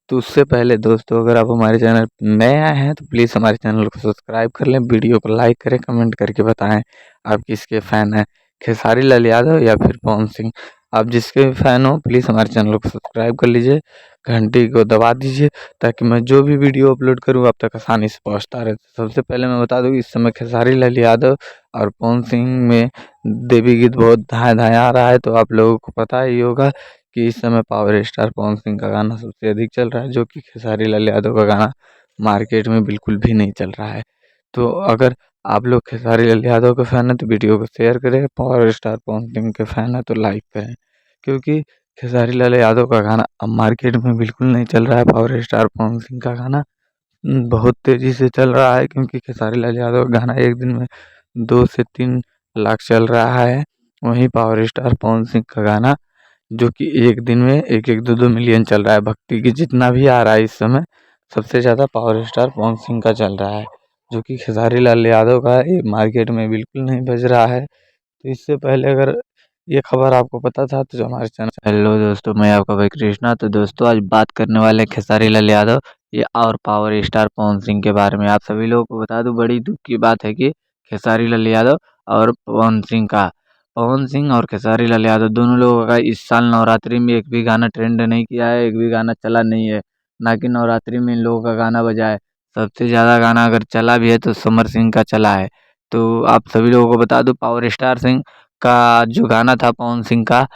तो उससे पहले दोस्तों, अगर आप हमारे चैनल पर नए आए हैं तो प्लीज़ हमारे चैनल को सब्सक्राइब कर लें, वीडियो को लाइक करें, कमेंट करके बताएं आप किसके फ़ैन हैं, खेसारी लाल यादव या फिर पवन सिंह। आप जिसके भी फ़ैन हो प्लीज़ हमारे चैनल को सब्सक्राइब कर लीजिए, घंटी को दबा दीजिए, ताकि मैं जो भी वीडियो अपलोड करूँ आप तक आसानी से पहुँचता रहे। तो सबसे पहले मैं बता दूँ कि इस समय खेसारी लाल यादव और पवन सिंह में देवी गीत बहुत धाएँ-धाएँ आ रहा है। तो आप लोगों को पता ही होगा कि इस समय पावर स्टार पवन सिंह का गाना सबसे अधिक चल रहा है, जो कि खेसारी लाल यादव का गाना मार्केट में बिल्कुल भी नहीं चल रहा है। तो अगर आप लोग खेसारी लाल यादव के फ़ैन हैं तो वीडियो को शेयर करें, पावर स्टार पवन सिंह के फ़ैन हैं तो लाइक करें, क्योंकि खेसारी लाल यादव का गाना अब मार्केट में बिल्कुल नहीं चल रहा है। पावर स्टार पवन सिंह का गाना बहुत तेज़ी से चल रहा है, क्योंकि खेसारी लाल यादव का गाना एक दिन में 2 से 3 लाख चल रहा है। वहीं पावर स्टार पवन सिंह का गाना जो कि एक दिन में 1-1, 2-2 मिलियन चल रहा है। भक्ति गीत जितना भी आ रहा है इस समय, सबसे ज़्यादा पावर स्टार पवन सिंह का चल रहा है, जो कि खेसारी लाल यादव का ये मार्केट में बिल्कुल नहीं बज रहा है। तो इससे पहले अगर ये खबर आपको पता था तो जो हमारे चैनल। हेलो दोस्तों, मैं आपका भाई कृष्णा। तो दोस्तों आज बात करने वाले हैं खेसारी लाल यादव ये और पावर स्टार पवन सिंह के बारे में। आप सभी लोगों को बता दूं, बड़ी दुख की बात है कि खेसारी लाल यादव और पवन सिंह और खेसारी लाल यादव दोनों लोगों का इस साल नवरात्रि में एक भी गाना ट्रेंड नहीं किया है, एक भी गाना चला नहीं है। ना कि नवरात्रि में इन लोगों का गाना बजा है। सबसे ज़्यादा गाना अगर चला भी है तो समर सिंह का चला है। तो आप सभी लोगों को बता दूं, पावर स्टार सिंह का जो गाना था पवन सिंह का,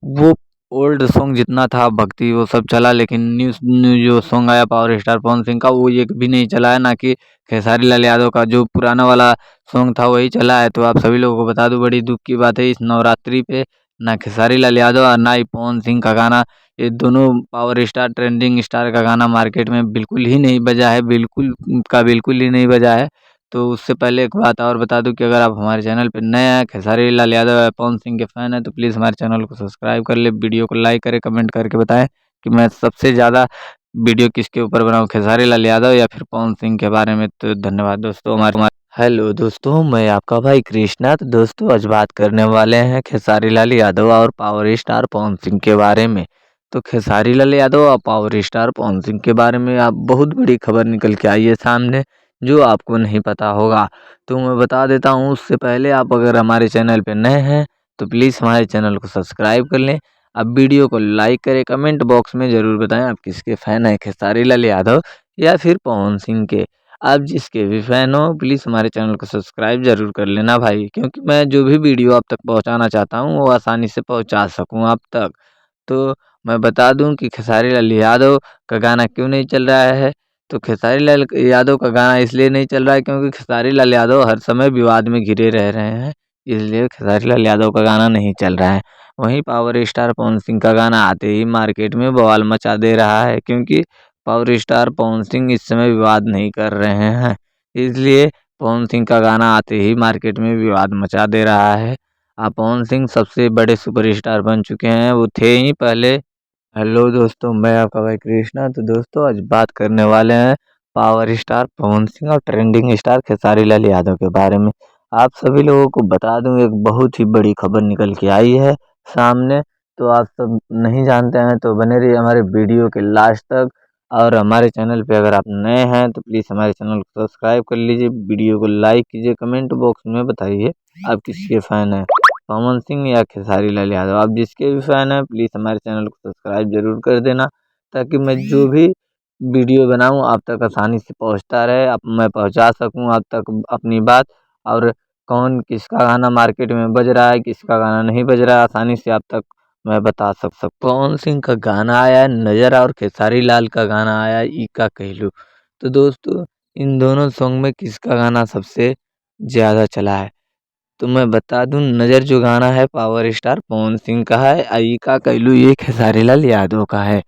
वो ओल्ड सॉन्ग जितना था भक्ति वो सब चला, लेकिन न्यू न्यू जो सॉन्ग आया पावर स्टार पवन सिंह का वो एक भी नहीं चला है। ना कि खेसारी लाल यादव का जो पुराना वाला सॉन्ग था वही चला है। तो आप सभी लोगों को बता दूं, बड़ी दुख की बात है, इस नवरात्रि पे ना खेसारी लाल यादव और ना ही पवन सिंह का गाना, ये दोनों पावर स्टार ट्रेंडिंग स्टार का गाना मार्केट में बिल्कुल ही नहीं बजा है, बिल्कुल का बिल्कुल ही नहीं बजा है। तो उससे पहले एक बात और बता दूं कि अगर आप हमारे चैनल पे नए हैं, खेसारी लाल यादव या पवन सिंह के फ़ैन हैं तो प्लीज़ हमारे चैनल को सब्सक्राइब कर ले, वीडियो को लाइक करें, कमेंट करके बताएं कि मैं सबसे ज़्यादा वीडियो किसके ऊपर बनाऊँ, खेसारी लाल यादव या फिर पवन सिंह के बारे में। तो धन्यवाद दोस्तों। हमारे हेलो दोस्तों, मैं आपका भाई कृष्णा। तो दोस्तों आज बात करने वाले हैं खेसारी लाल यादव और पावर स्टार पवन सिंह के बारे में। तो खेसारी लाल यादव और पावर स्टार पवन सिंह के बारे में आप बहुत बड़ी खबर निकल के आई है सामने, जो आपको नहीं पता होगा। तो मैं बता देता हूँ, उससे पहले आप अगर हमारे चैनल पे नए हैं तो प्लीज़ हमारे चैनल को सब्सक्राइब कर लें। अब वीडियो को लाइक करें, कमेंट बॉक्स में ज़रूर बताएं आप किसके फ़ैन हैं, खेसारी लाल यादव या फिर पवन सिंह के। आप जिसके भी फ़ैन हो प्लीज़ हमारे चैनल को सब्सक्राइब ज़रूर कर लेना भाई, क्योंकि मैं जो भी वीडियो आप तक पहुँचाना चाहता हूँ वो आसानी से पहुँचा सकूँ आप तक। तो मैं बता दूँ कि खेसारी लाल यादव का गाना क्यों नहीं चल रहा है। तो खेसारी लाल यादव का गाना इसलिए नहीं चल रहा है क्योंकि खेसारी लाल यादव हर समय विवाद में घिरे रह रहे हैं, इसलिए खेसारी लाल यादव का गाना नहीं चल रहा है। वहीं पावर स्टार पवन सिंह का गाना आते ही मार्केट में बवाल मचा दे रहा है, क्योंकि पावर स्टार पवन सिंह इस समय विवाद नहीं कर रहे हैं, इसलिए पवन सिंह का गाना आते ही मार्केट में विवाद मचा दे रहा है। पवन सिंह सबसे बड़े सुपरस्टार बन चुके हैं, वो थे ही पहले। हेलो दोस्तों, मैं आपका भाई कृष्णा। तो दोस्तों आज बात करने वाले हैं पावर स्टार पवन सिंह और ट्रेंडिंग स्टार खेसारी लाल यादव के बारे में। आप सभी लोगों को बता दूं, एक बहुत ही बड़ी खबर निकल के आई है सामने। तो आप सब नहीं जानते हैं तो बने रहिए हमारे वीडियो के लास्ट तक। और हमारे चैनल पे अगर आप नए हैं तो प्लीज़ हमारे चैनल को सब्सक्राइब कर लीजिए, वीडियो को लाइक कीजिए, कमेंट बॉक्स में बताइए आप किसके फ़ैन हैं, पवन सिंह या खेसारी लाल यादव। आप जिसके भी फ़ैन हैं प्लीज़ हमारे चैनल को सब्सक्राइब ज़रूर कर देना, ताकि मैं जो भी वीडियो बनाऊँ आप तक आसानी से पहुँचता रहे, आप मैं पहुँचा सकूँ आप तक अपनी बात। और कौन किसका गाना मार्केट में बज रहा है, किसका गाना नहीं बज रहा है, आसानी से आप तक मैं बता पवन सिंह का गाना आया है नज़र और खेसारी लाल का गाना आया है ई का कहलू। तो दोस्तों इन दोनों सॉन्ग में किसका गाना सबसे ज़्यादा चला है। तो मैं बता दूं, नज़र जो गाना है पावर स्टार पवन सिंह का है, आई का कहलू ये खेसारी लाल यादव का है।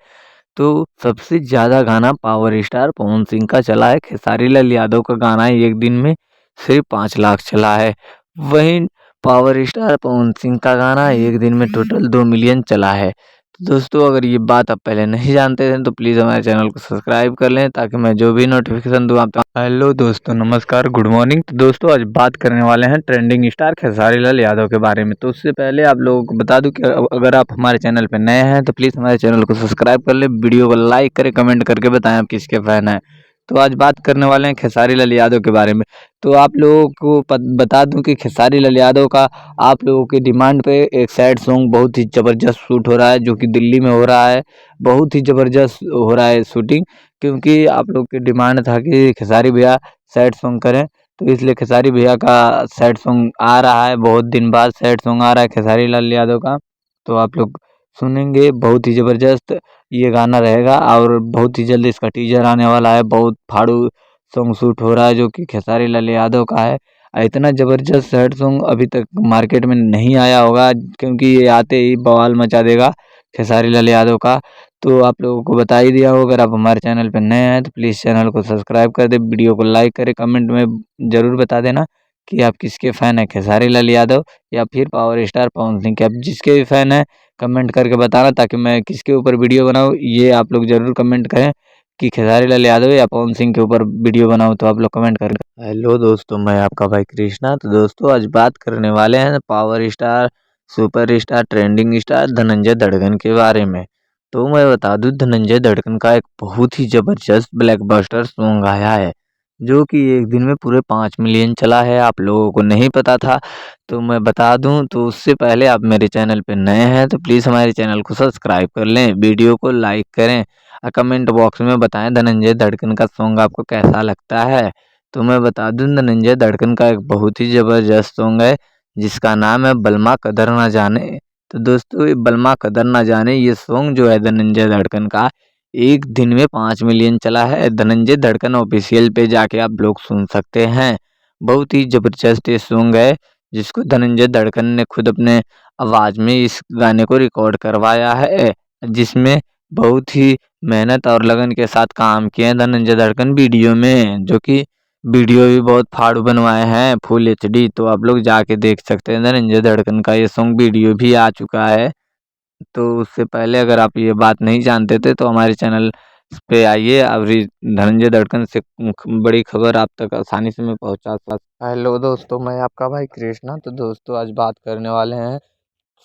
तो सबसे ज़्यादा गाना पावर स्टार पवन सिंह का चला है। खेसारी लाल यादव का गाना एक दिन में सिर्फ 5 लाख चला है। वहीं पावर स्टार पवन सिंह का गाना एक दिन में टोटल 2 मिलियन चला है। तो दोस्तों, अगर ये बात आप पहले नहीं जानते थे तो प्लीज़ हमारे चैनल को सब्सक्राइब कर लें, ताकि मैं जो भी नोटिफिकेशन दूँ आप तक। हेलो दोस्तों, नमस्कार, गुड मॉर्निंग। तो दोस्तों, आज बात करने वाले हैं ट्रेंडिंग स्टार खेसारी लाल यादव के बारे में। तो उससे पहले आप लोगों को बता दूं कि अगर आप हमारे चैनल पर नए हैं तो प्लीज़ हमारे चैनल को सब्सक्राइब कर लें, वीडियो को लाइक करें, कमेंट करके बताएं आप किसके फ़ैन हैं। तो आज बात करने वाले हैं खेसारी लाल यादव के बारे में। तो आप लोगों को बता दूं कि खेसारी लाल यादव का आप लोगों की डिमांड पे एक सैड सॉन्ग बहुत ही ज़बरदस्त शूट हो रहा है, जो कि दिल्ली में हो रहा है। बहुत ही ज़बरदस्त हो रहा है शूटिंग, क्योंकि आप लोग की डिमांड था कि खेसारी भैया सैड सॉन्ग करें। तो इसलिए खेसारी भैया का सैड सॉन्ग आ रहा है, बहुत दिन बाद सैड सॉन्ग आ रहा है खेसारी लाल यादव का। तो आप लोग सुनेंगे, बहुत ही ज़बरदस्त ये गाना रहेगा, और बहुत ही जल्द इसका टीजर आने वाला है। बहुत फाड़ू सॉन्ग शूट हो रहा है, जो कि खेसारी लाल यादव का है। इतना ज़बरदस्त सैड सॉन्ग अभी तक मार्केट में नहीं आया होगा, क्योंकि ये आते ही बवाल मचा देगा खेसारी लाल यादव का। तो आप लोगों को बता ही दिया हो। अगर आप हमारे चैनल पर नए हैं तो प्लीज़ चैनल को सब्सक्राइब कर दें, वीडियो को लाइक करें, कमेंट में ज़रूर बता देना कि आप किसके फ़ैन हैं, खेसारी लाल यादव या फिर पावर स्टार पवन सिंह के। आप जिसके भी फ़ैन हैं कमेंट करके बताना, ताकि मैं किसके ऊपर वीडियो बनाऊँ ये आप लोग ज़रूर कमेंट करें, कि खेसारी लाल यादव या पवन सिंह के ऊपर वीडियो बनाऊँ, तो आप लोग कमेंट करें। हेलो दोस्तों, मैं आपका भाई कृष्णा। तो दोस्तों, आज बात करने वाले हैं power star, superstar, trending star Dhananjay दड़गन के बारे में। तो मैं बता दूं, धनंजय दड़गन का एक बहुत ही ज़बरदस्त ब्लॉकबस्टर सॉन्ग आया है, जो कि एक दिन में पूरे 5 मिलियन चला है। आप लोगों को नहीं पता था तो मैं बता दूं। तो उससे पहले आप मेरे चैनल पे नए हैं तो प्लीज़ हमारे चैनल को सब्सक्राइब कर लें, वीडियो को लाइक करें, और कमेंट बॉक्स में बताएं धनंजय दड़गन का सॉन्ग आपको कैसा लगता है। तो मैं बता दूं, धनंजय दड़गन का एक बहुत ही ज़बरदस्त सॉन्ग है, जिसका नाम है बलमा कदर ना जाने। तो दोस्तों, ये बलमा कदर ना जाने ये सॉन्ग जो है धनंजय धड़कन का, एक दिन में 5 मिलियन चला है। धनंजय धड़कन ऑफिशियल पे जाके आप लोग सुन सकते हैं। बहुत ही ज़बरदस्त ये सॉन्ग है, जिसको धनंजय धड़कन ने खुद अपने आवाज़ में इस गाने को रिकॉर्ड करवाया है, जिसमें बहुत ही मेहनत और लगन के साथ काम किए हैं धनंजय धड़कन वीडियो में, जो कि वीडियो भी बहुत फाड़ू बनवाए हैं फुल एचडी। तो आप लोग जाके देख सकते हैं, धनंजय धड़कन का ये सॉन्ग वीडियो भी आ चुका है। तो उससे पहले अगर आप ये बात नहीं जानते थे तो हमारे चैनल पे आइए, और ये धनंजय धड़कन से बड़ी खबर आप तक आसानी से मैं पहुंचा सकता। हेलो दोस्तों, मैं आपका भाई कृष्णा। तो दोस्तों, आज बात करने वाले हैं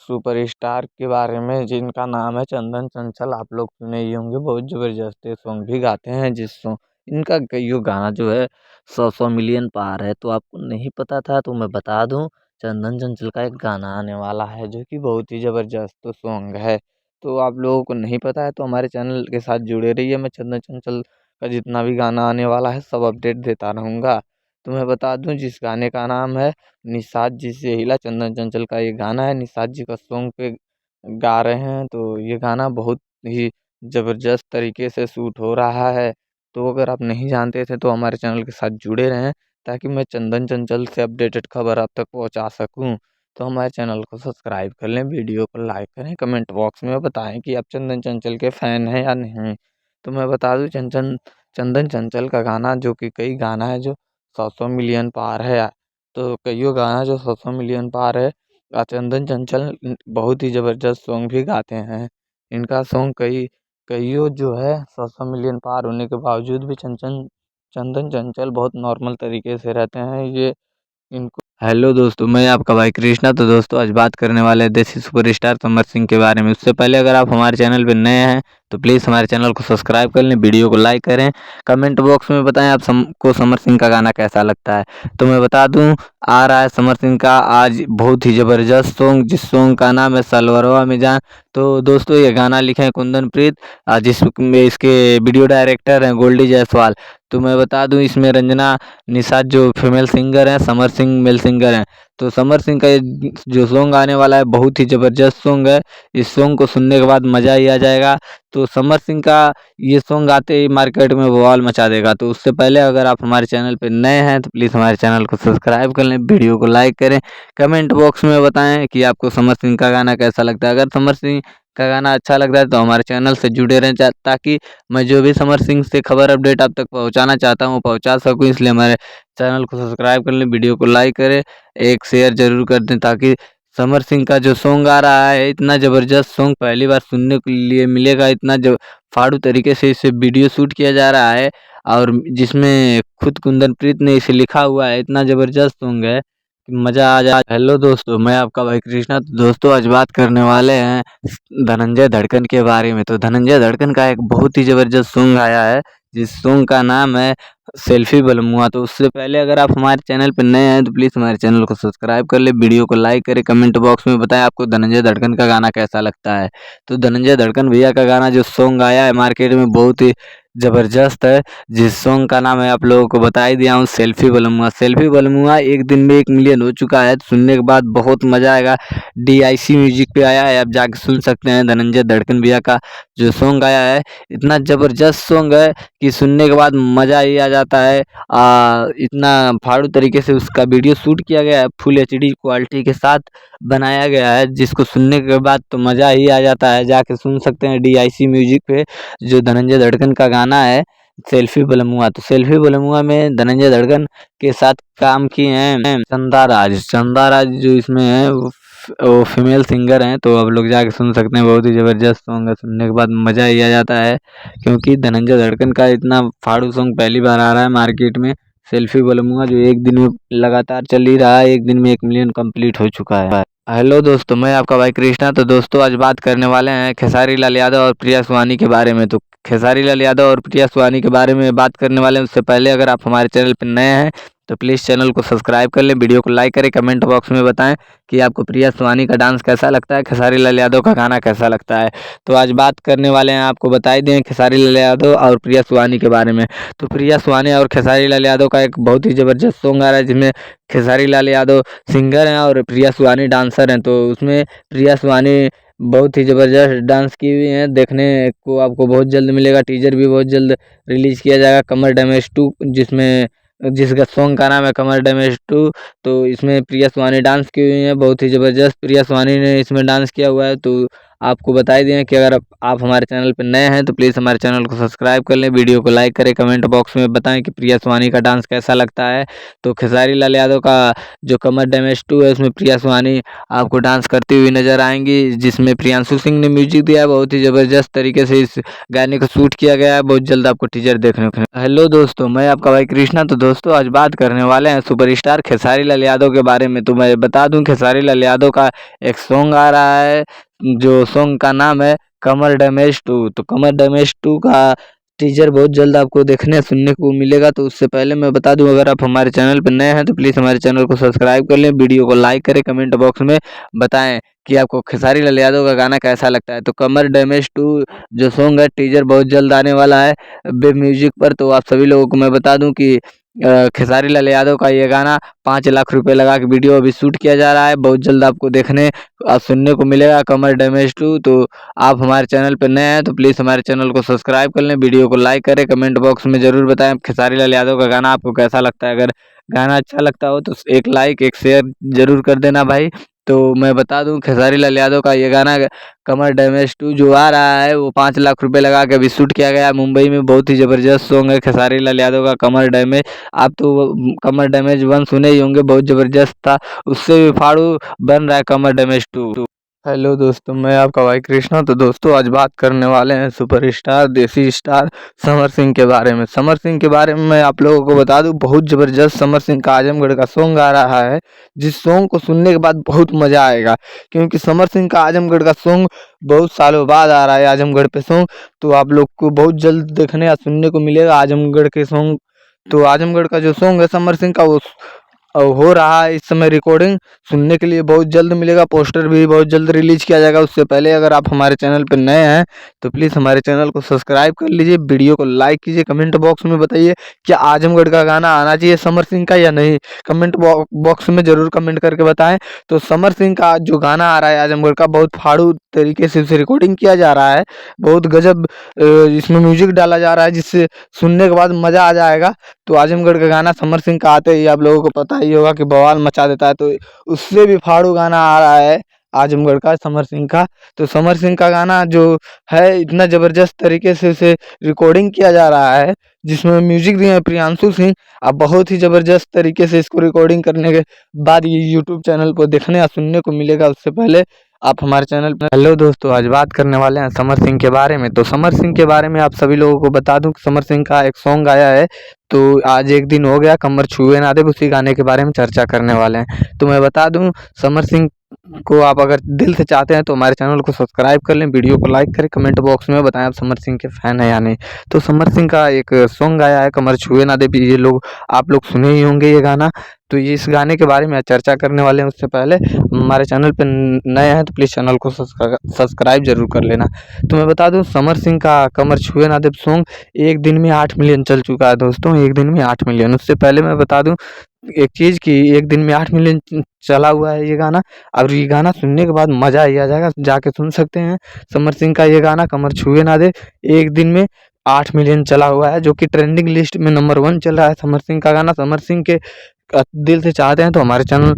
सुपरस्टार के बारे में, जिनका नाम है चंदन चंचल। आप लोग सुने ही होंगे, बहुत ज़बरदस्त ये सॉन्ग भी गाते हैं, जिस सॉन्ग इनका कईयों गाना जो है 100 मिलियन पार है। तो आपको नहीं पता था तो मैं बता दूं, चंदन चंचल का एक गाना आने वाला है, जो कि बहुत ही ज़बरदस्त सॉन्ग है। तो आप लोगों को नहीं पता है तो हमारे चैनल के साथ जुड़े रहिए, मैं चंदन चंचल का जितना भी गाना आने वाला है सब अपडेट देता रहूँगा। तो मैं बता दूं, जिस गाने का नाम है निषाद जी से हिला, चंदन चंचल का ये गाना है, निषाद जी का सॉन्ग पे गा रहे हैं। तो ये गाना बहुत ही ज़बरदस्त तरीके से शूट हो रहा है। तो अगर आप नहीं जानते थे तो हमारे चैनल के साथ जुड़े रहें, ताकि मैं चंदन चंचल से अपडेटेड खबर आप तक पहुंचा सकूं। तो हमारे चैनल को सब्सक्राइब कर लें, वीडियो को लाइक करें, कमेंट बॉक्स में बताएं कि आप चंदन चंचल के फ़ैन हैं या नहीं। तो मैं बता दूं, चंचन चंदन चंचल का गाना, जो कि कई गाना है जो 100 मिलियन पार है, तो कईयों गाना जो 100 मिलियन पार है। चंदन चंचल बहुत ही ज़बरदस्त सॉन्ग भी गाते हैं। इनका सॉन्ग कईयों जो है 100 मिलियन पार होने के बावजूद भी चंचन चंदन चंचल बहुत नॉर्मल तरीके से रहते हैं। ये इनको हेलो दोस्तों, मैं आपका भाई कृष्णा। तो दोस्तों, आज बात करने वाले हैं देसी सुपरस्टार समर सिंह के बारे में। उससे पहले अगर आप हमारे चैनल पर नए हैं तो प्लीज़ हमारे चैनल को सब्सक्राइब कर लें, वीडियो को लाइक करें, कमेंट बॉक्स में बताएं आप को समर सिंह का गाना कैसा लगता है। तो मैं बता दूं, आ रहा है समर सिंह का आज बहुत ही ज़बरदस्त सॉन्ग, जिस सॉन्ग का नाम है सलवरवा में जान। तो दोस्तों, ये गाना लिखे हैं कुंदन प्रीत, जिसमें इसके वीडियो डायरेक्टर हैं गोल्डी जायसवाल। तो मैं बता दूं, इसमें रंजना निषाद जो फीमेल सिंगर हैं, समर सिंह मेल सिंगर हैं। तो समर सिंह का ये जो सॉन्ग आने वाला है बहुत ही ज़बरदस्त सॉन्ग है। इस सॉन्ग को सुनने के बाद मज़ा ही आ जाएगा। तो समर सिंह का ये सॉन्ग आते ही मार्केट में बवाल मचा देगा। तो उससे पहले अगर आप हमारे चैनल पे नए हैं तो प्लीज़ हमारे चैनल को सब्सक्राइब कर लें, वीडियो को लाइक करें, कमेंट बॉक्स में बताएं कि आपको समर सिंह का गाना कैसा लगता है। अगर समर सिंह का गाना अच्छा लगता है तो हमारे चैनल से जुड़े रहें, ताकि मैं जो भी समर सिंह से खबर अपडेट आप तक पहुंचाना चाहता हूं पहुंचा सकूं। इसलिए हमारे चैनल को सब्सक्राइब कर लें, वीडियो को लाइक करें, एक शेयर ज़रूर कर दें, ताकि समर सिंह का जो सॉन्ग आ रहा है इतना ज़बरदस्त सॉन्ग पहली बार सुनने के लिए मिलेगा। इतना जो फाड़ू तरीके से इसे वीडियो शूट किया जा रहा है और जिसमें खुद कुंदन प्रीत ने इसे लिखा हुआ है। इतना ज़बरदस्त सॉन्ग है कि मज़ा आ जा। हेलो दोस्तों, मैं आपका भाई कृष्णा। तो दोस्तों आज बात करने वाले हैं धनंजय धड़कन के बारे में। तो धनंजय धड़कन का एक बहुत ही ज़बरदस्त सॉन्ग आया है, जिस सॉन्ग का नाम है सेल्फी बलमुआ। तो उससे पहले अगर आप हमारे चैनल पर नए हैं तो प्लीज़ हमारे चैनल को सब्सक्राइब कर ले, वीडियो को लाइक करें, कमेंट बॉक्स में बताएं आपको धनंजय धड़कन का गाना कैसा लगता है। तो धनंजय धड़कन भैया का गाना जो सॉन्ग आया है मार्केट में बहुत ही ज़बरदस्त है, जिस सॉन्ग का नाम है आप लोगों को बता ही दिया हूँ, सेल्फी बलमुआ। सेल्फी बलमुआ एक दिन में 1 मिलियन हो चुका है। तो सुनने के बाद बहुत मज़ा आएगा। DIC म्यूजिक पे आया है, आप जाके सुन सकते हैं। धनंजय धड़कन भैया का जो सॉन्ग आया है इतना ज़बरदस्त सॉन्ग है कि सुनने के बाद मज़ा ही आ जाता है। इतना फाड़ू तरीके से उसका वीडियो शूट किया गया है, फुल HD क्वालिटी के साथ बनाया गया है, जिसको सुनने के बाद तो मज़ा ही आ जाता है। जाके सुन सकते हैं DIC म्यूजिक पे जो धनंजय धड़कन का गाना है सेल्फी बलमुआ। तो सेल्फी बलमुआ में धनंजय धड़कन के साथ काम किए हैं चंदा राज जो इसमें है वो फीमेल सिंगर हैं। तो आप लोग जाके सुन सकते हैं, बहुत ही ज़बरदस्त सॉन्ग है, सुनने के बाद मज़ा ही आ जाता है। क्योंकि धनंजय धड़कन का इतना फाड़ू सॉन्ग पहली बार आ रहा है मार्केट में, सेल्फी बलमुआ, जो एक दिन में लगातार चल ही रहा है। एक दिन में 1 मिलियन कंप्लीट हो चुका है। हेलो दोस्तों, मैं आपका भाई कृष्णा। तो दोस्तों आज बात करने वाले हैं खेसारी लाल यादव और प्रिया सुहानी के बारे में। तो खेसारी लाल यादव और प्रिया सुहानी के बारे में बात करने वाले हैं। उससे पहले अगर आप हमारे चैनल पर नए हैं तो प्लीज़ चैनल को सब्सक्राइब कर लें, वीडियो को लाइक करें, कमेंट बॉक्स में बताएं कि आपको प्रिया सुहानी का डांस कैसा लगता है, खेसारी लाल यादव का गाना कैसा लगता है। तो आज बात करने वाले हैं, आपको बता ही दें, खेसारी लाल यादव और प्रिया सुहानी के बारे में। तो प्रिया सुहानी और खेसारी लाल यादव का एक बहुत ही ज़बरदस्त सॉन्ग आ रहा है, जिसमें खेसारी लाल यादव सिंगर हैं और प्रिया सुहानी डांसर हैं। तो उसमें प्रिया सुहानी बहुत ही ज़बरदस्त डांस की हुई हैं, देखने को आपको बहुत जल्द मिलेगा। टीजर भी बहुत जल्द रिलीज़ किया जाएगा कमर डैमेज 2, जिसका सॉन्ग का नाम है कमर डैमेज 2। तो इसमें प्रिया सुहानी डांस की हुई हैं, बहुत ही ज़बरदस्त प्रिया सुहानी ने इसमें डांस किया हुआ है। तो आपको बता ही दें कि अगर आप हमारे चैनल पर नए हैं तो प्लीज़ हमारे चैनल को सब्सक्राइब कर लें, वीडियो को लाइक करें, कमेंट बॉक्स में बताएं कि प्रिया सुहानी का डांस कैसा लगता है। तो खेसारी लाल यादव का जो कमर डैमेज 2 है उसमें प्रिया सुहानी आपको डांस करती हुई नज़र आएंगी, जिसमें प्रियांशु सिंह ने म्यूजिक दिया है। बहुत ही ज़बरदस्त तरीके से इस गाने को शूट किया गया है, बहुत जल्द आपको टीजर देखने को। हेलो दोस्तों, मैं आपका भाई कृष्णा। तो दोस्तों आज बात करने वाले हैं सुपरस्टार खेसारी लाल यादव के बारे में। तो मैं बता दूं, खेसारी लाल यादव का एक सॉन्ग आ रहा है, जो सॉन्ग का नाम है कमर डैमेज 2। तो कमर डैमेज 2 का टीजर बहुत जल्द आपको देखने सुनने को मिलेगा। तो उससे पहले मैं बता दूं, अगर आप हमारे चैनल पर नए हैं तो प्लीज़ हमारे चैनल को सब्सक्राइब कर लें, वीडियो को लाइक करें, कमेंट बॉक्स में बताएं कि आपको खेसारी लाल यादव का गाना कैसा लगता है। तो कमर डैमेज 2 जो सॉन्ग है टीजर बहुत जल्द आने वाला है वेब म्यूजिक पर। तो आप सभी लोगों को मैं बता दूं कि खेसारी लाल यादव का ये गाना 5 लाख रुपए लगा के वीडियो अभी शूट किया जा रहा है, बहुत जल्द आपको देखने और सुनने को मिलेगा कमर डैमेज 2। तो आप हमारे चैनल पर नए हैं तो प्लीज़ हमारे चैनल को सब्सक्राइब कर लें, वीडियो को लाइक करें, कमेंट बॉक्स में ज़रूर बताएं खेसारी लाल यादव का गाना आपको कैसा लगता है। अगर गाना अच्छा लगता हो तो एक लाइक एक शेयर ज़रूर कर देना भाई। तो मैं बता दूं, खेसारी लाल यादव का ये गाना कमर डैमेज 2 जो आ रहा है वो 5 लाख रुपए लगा के अभी शूट किया गया है मुंबई में। बहुत ही ज़बरदस्त सॉन्ग है खेसारी लाल यादव का कमर डैमेज। आप तो कमर डैमेज 1 सुने ही होंगे, बहुत ज़बरदस्त था, उससे भी फाड़ू बन रहा है कमर डैमेज 2। हेलो दोस्तों, मैं आपका भाई कृष्णा। तो दोस्तों आज बात करने वाले हैं सुपरस्टार देसी स्टार समर सिंह के बारे में। समर सिंह के बारे में मैं आप लोगों को बता दूं, बहुत ज़बरदस्त समर सिंह का आजमगढ़ का सॉन्ग आ रहा है, जिस सॉन्ग को सुनने के बाद बहुत मज़ा आएगा। क्योंकि समर सिंह का आजमगढ़ का सॉन्ग बहुत सालों बाद आ रहा है आजमगढ़ पे सॉन्ग। तो आप लोग को बहुत जल्द देखने या सुनने को मिलेगा आजमगढ़ के सॉन्ग। तो आजमगढ़ का जो सॉन्ग है समर सिंह का, वो हो रहा है इस समय रिकॉर्डिंग, सुनने के लिए बहुत जल्द मिलेगा। पोस्टर भी बहुत जल्द रिलीज किया जाएगा। उससे पहले अगर आप हमारे चैनल पर नए हैं तो प्लीज़ हमारे चैनल को सब्सक्राइब कर लीजिए, वीडियो को लाइक कीजिए, कमेंट बॉक्स में बताइए क्या आजमगढ़ का गाना आना चाहिए समर सिंह का या नहीं। कमेंट बॉक्स में ज़रूर कमेंट करके बताएं। तो समर सिंह का जो गाना आ रहा है आजमगढ़ का, बहुत फाड़ू तरीके से उसे रिकॉर्डिंग किया जा रहा है, बहुत गजब इसमें म्यूजिक डाला जा रहा है जिससे सुनने के बाद मज़ा आ जाएगा। तो आजमगढ़ का गाना समर सिंह का आते ही आप लोगों को पता ही होगा कि बवाल मचा देता है। तो उससे भी फाड़ू गाना आ रहा है आजमगढ़ का समर सिंह का। तो समर सिंह का गाना जो है इतना ज़बरदस्त तरीके से उसे रिकॉर्डिंग किया जा रहा है, जिसमें म्यूजिक दिए हैं प्रियांशु सिंह। अब बहुत ही ज़बरदस्त तरीके से इसको रिकॉर्डिंग करने के बाद ये यूट्यूब चैनल पर देखने या सुनने को मिलेगा। उससे पहले आप हमारे चैनल पर। हेलो दोस्तों, आज बात करने वाले हैं समर सिंह के बारे में। तो समर सिंह के बारे में आप सभी लोगों को बता दूं कि समर सिंह का एक सॉन्ग आया है। तो आज एक दिन हो गया, कमर छुए ना दे, उसी गाने के बारे में चर्चा करने वाले हैं। तो मैं बता दूं, समर सिंह को आप अगर दिल से चाहते हैं तो हमारे चैनल को सब्सक्राइब कर लें, वीडियो को लाइक करें, कमेंट बॉक्स में बताएं आप समर सिंह के फैन हैं या नहीं। तो समर सिंह का एक सॉन्ग आया है कमर छुए ना दे, ये लोग आप लोग सुने ही होंगे ये गाना। तो ये इस गाने के बारे में आज चर्चा करने वाले हैं। उससे पहले हमारे चैनल पर नए हैं तो प्लीज़ चैनल को सब्सक्राइब जरूर कर लेना। तो मैं बता दूं, समर सिंह का कमर छुए ना दे सॉन्ग एक दिन में 8 मिलियन चल चुका है दोस्तों, एक दिन में 8 मिलियन। उससे पहले मैं बता दूं एक चीज़ कि एक दिन में 8 मिलियन चला हुआ है ये गाना। और ये गाना सुनने के बाद मज़ा ही आ जाएगा, जाके सुन सकते हैं। समर सिंह का ये गाना कमर छुए ना दे एक दिन में 8 मिलियन चला हुआ है, जो कि ट्रेंडिंग लिस्ट में नंबर 1 चल रहा है समर सिंह का गाना। समर सिंह के दिल से चाहते हैं तो हमारे चैनल